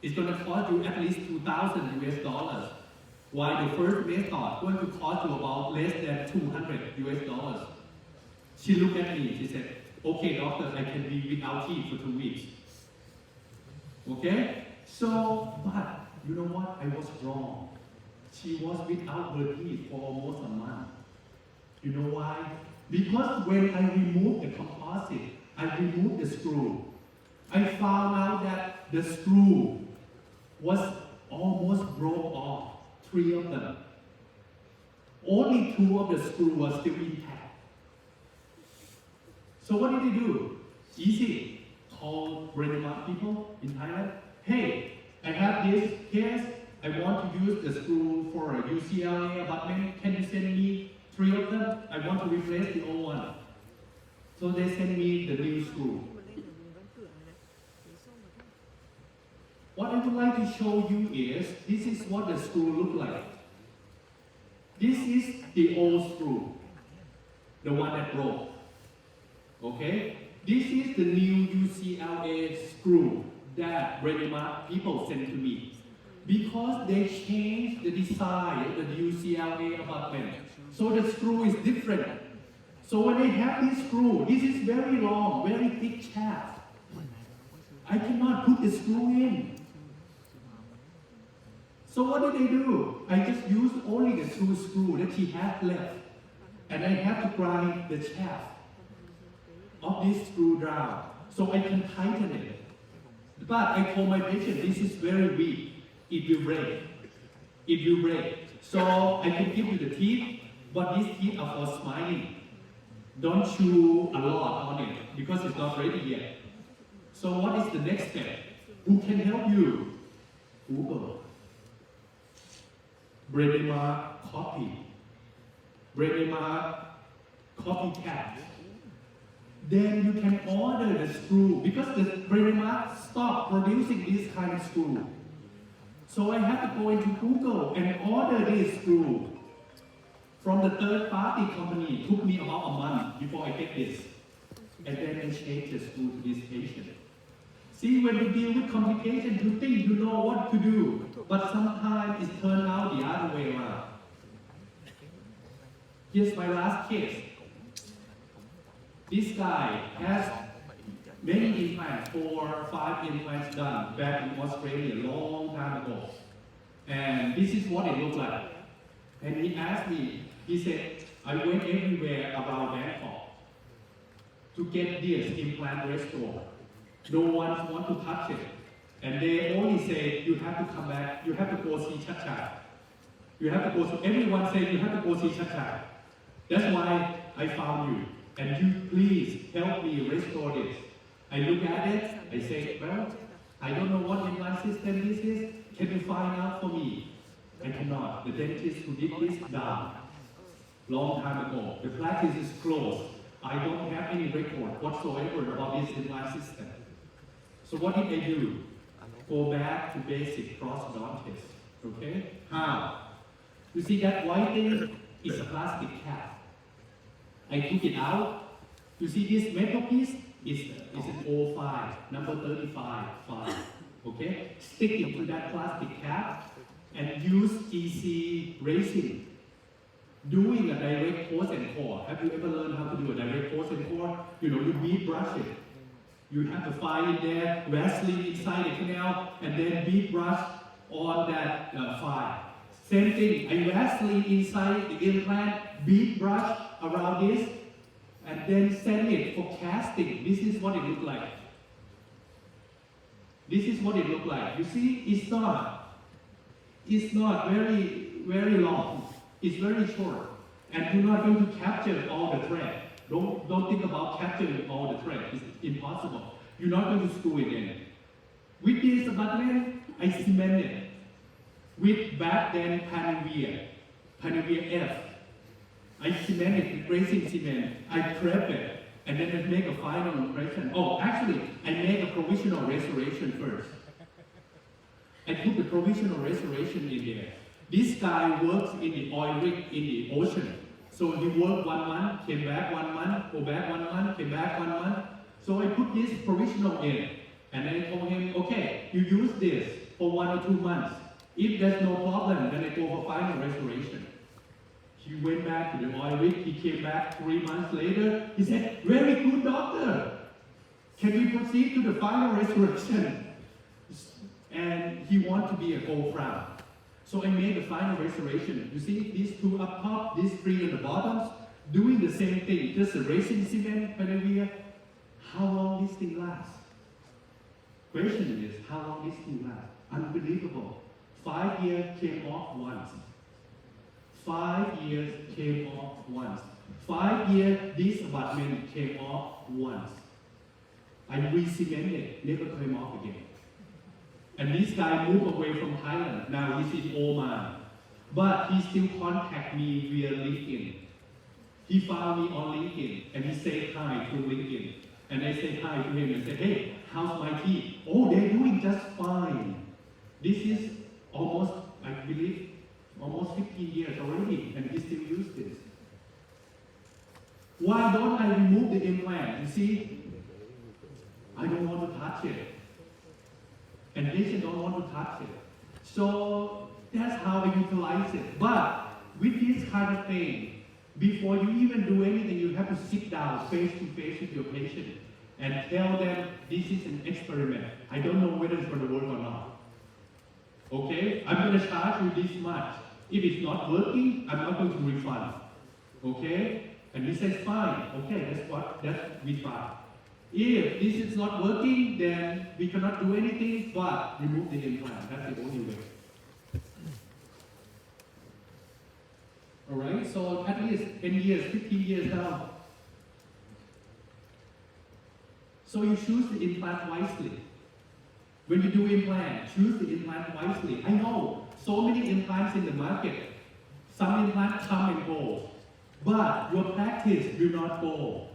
It's going to cost you at least $2,000 US. While the first method going to cost you about less than $200 US. She looked at me, she said, okay doctor, I can be without teeth for 2 weeks. Okay? So, but you know what? I was wrong. She was without her teeth for almost a month. You know why? Because when I removed the composite, I removed the screw. I found out that the screw was almost broke off. 3 of them. Only 2 of the screws were still intact. So what did they do? Easy. Call brain mark people in Thailand. Hey, I have this case. I want to use the screw for a UCLA abutment. Can you send me 3 of them? I want to replace the old one. So they send me the new screw. What I would like to show you is, this is what the screw looks like. This is the old screw, the one that broke. Okay? This is the new UCLA screw that brain mark people sent to me. Because they changed the design of the UCLA abutment. So the screw is different. So when they have this screw, this is very long, very thick shaft. I cannot put the screw in. So what did they do? I just used only the 2 screws that she had left. And I have to grind the shaft of this screw down so I can tighten it. But I told my patient, this is very weak. It will break. It will break. So I can give you the teeth, but these teeth are for smiling. Don't chew a lot on it because it's not ready yet. So what is the next step? Who can help you? Google. Brain mark copy. Brain mark copycat. Then you can order the screw because the brain mark stopped producing this kind of screw. So I have to go into Google and order this screw from the third-party company. It took me about a month before I get this. And then I change the screw to this patient. See, when you deal with complications, you think you know what to do, but sometimes it turns out the other way around. Here's my last case. This guy has many implants, 4 or 5 implants done back in Australia a long time ago. And this is what it looked like. And he asked me, he said, I went everywhere around Bangkok to get this implant restored. No one wants to touch it. And they only say, you have to come back, you have to go see Chatchai. You have to go see, everyone says you have to go see Chatchai. That's why I found you. And you please help me restore this. I look at it, I say, well, I don't know what implants system this is? Can you find out for me? I cannot. The dentist who did this died long time ago. The practice is closed. I don't have any record whatsoever about this implant system. So what did I do? Go back to basic prosthodontist. Okay? How? You see that white thing is a plastic cap. I took it out. You see this metal piece is an O5, number 35, 5. Okay? Stick it to that plastic cap and use GC resin. Doing a direct pose and core. Have you ever learned how to do a direct pose and core? You know, you bead brush it. You have the file in there, Vaseline inside the canal, and then bead brush on that file. Same thing, I Vaseline inside the implant, bead brush around this, and then send it for casting. This is what it looks like. This is what it looks like. You see, it's not very, very long. It's very short. And you're not going to capture all the thread. Don't think about capturing all the thread. It's impossible. You're not going to screw it in. With this abutment, I cement it. With back then Panavia F. I cement it with racing cement. I prep it. And then I make a final impression. Oh, actually, I make a provisional restoration first. I put the provisional restoration in there. This guy works in the oil rig in the ocean. So he worked 1 month, came back 1 month, go back 1 month, came back 1 month. So I put this provisional in. And I told him, okay, you use this for 1 or 2 months. If there's no problem, then I go for final restoration. He went back to the oil rig, he came back 3 months later. He said, very good doctor. Can we proceed to the final restoration? And he wanted to be a gold crown. So I made the final restoration. You see these 2 up top, these 3 at the bottoms, doing the same thing, just a racing cement, Panavia. How long this thing lasts? Question is, how long this thing lasts? Unbelievable. 5 years came off once. 5 years came off once. 5 years, this abutment came off once. I re-cemented, never came off again. And this guy moved away from Thailand. Now he's in Oman. But he still contact me via LinkedIn. He found me on LinkedIn and he said hi through LinkedIn. And I said hi to him and said, hey, how's my teeth? Oh, they're doing just fine. This is almost, I believe, almost 15 years already, and he still uses this. Why don't I remove the implant? You see, I don't want to touch it. And patients don't want to touch it. So that's how I utilize it. But with this kind of thing, before you even do anything, you have to sit down face to face with your patient and tell them this is an experiment. I don't know whether it's going to work or not. Okay? I'm going to charge you this much. If it's not working, I'm not going to refund. Okay? And he says, fine. Okay, we try. If this is not working, then we cannot do anything but remove the implant. That's the only way. Alright, so at least 10 years, 15 years now. So you choose the implant wisely. When you do implant, choose the implant wisely. I know so many implants in the market. Some implants come and go. But your practice will not go.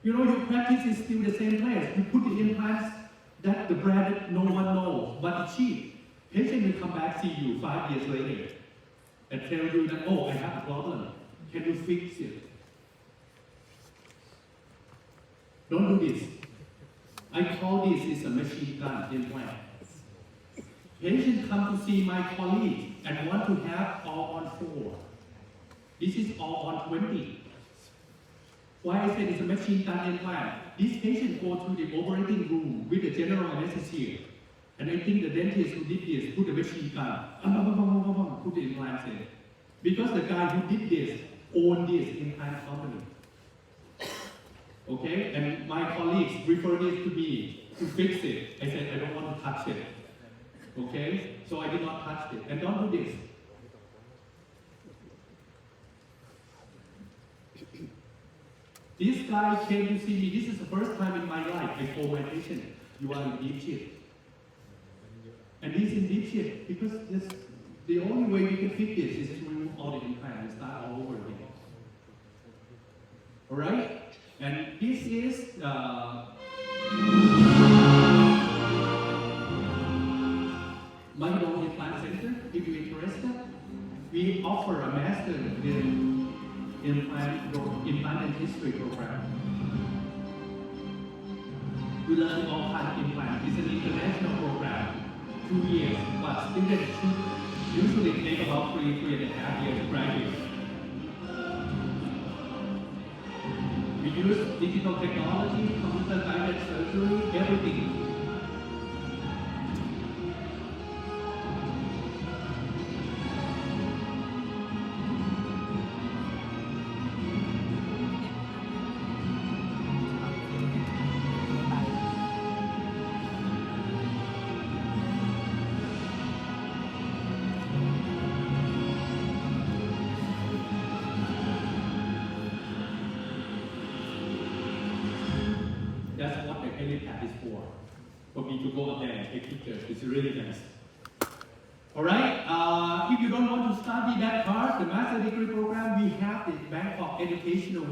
You know, your practice is still the same place. You put the implants that the brand that no one knows, but it's cheap. Patient will come back, see you 5 years later, and tell you that, oh, I have a problem. Can you fix it? Don't do this. I call this is a machine gun implant. Patients come to see my colleague and want to have all on 4. This is all on 20. Why I said it's a machine gun implant? These patients go to the operating room with the general anesthesia. And I think the dentist who did this put the machine gun, put the implants in. Because the guy who did this owned this implant company. Okay? And my colleagues referred this to me to fix it. I said, I don't want to touch it. Okay? So I did not touch it. And don't do this. This guy came to see me. This is the first time in my life I told my patient, you are in deep shit. it because the only way we can fix this is to remove all the implant and start all over again. All right, and this is Microdome Implant Center. If you're interested, we offer a master in implant history program. We learn all kinds of implants. It's an international program, 2 years, but students should usually take about 3.5 years to graduate. We use digital technology, computer-guided surgery, everything. That's what the helipad is for me to go up there and take pictures. It's really nice. All right, if you don't want to study that part, the master degree program, we have the Bangkok Educational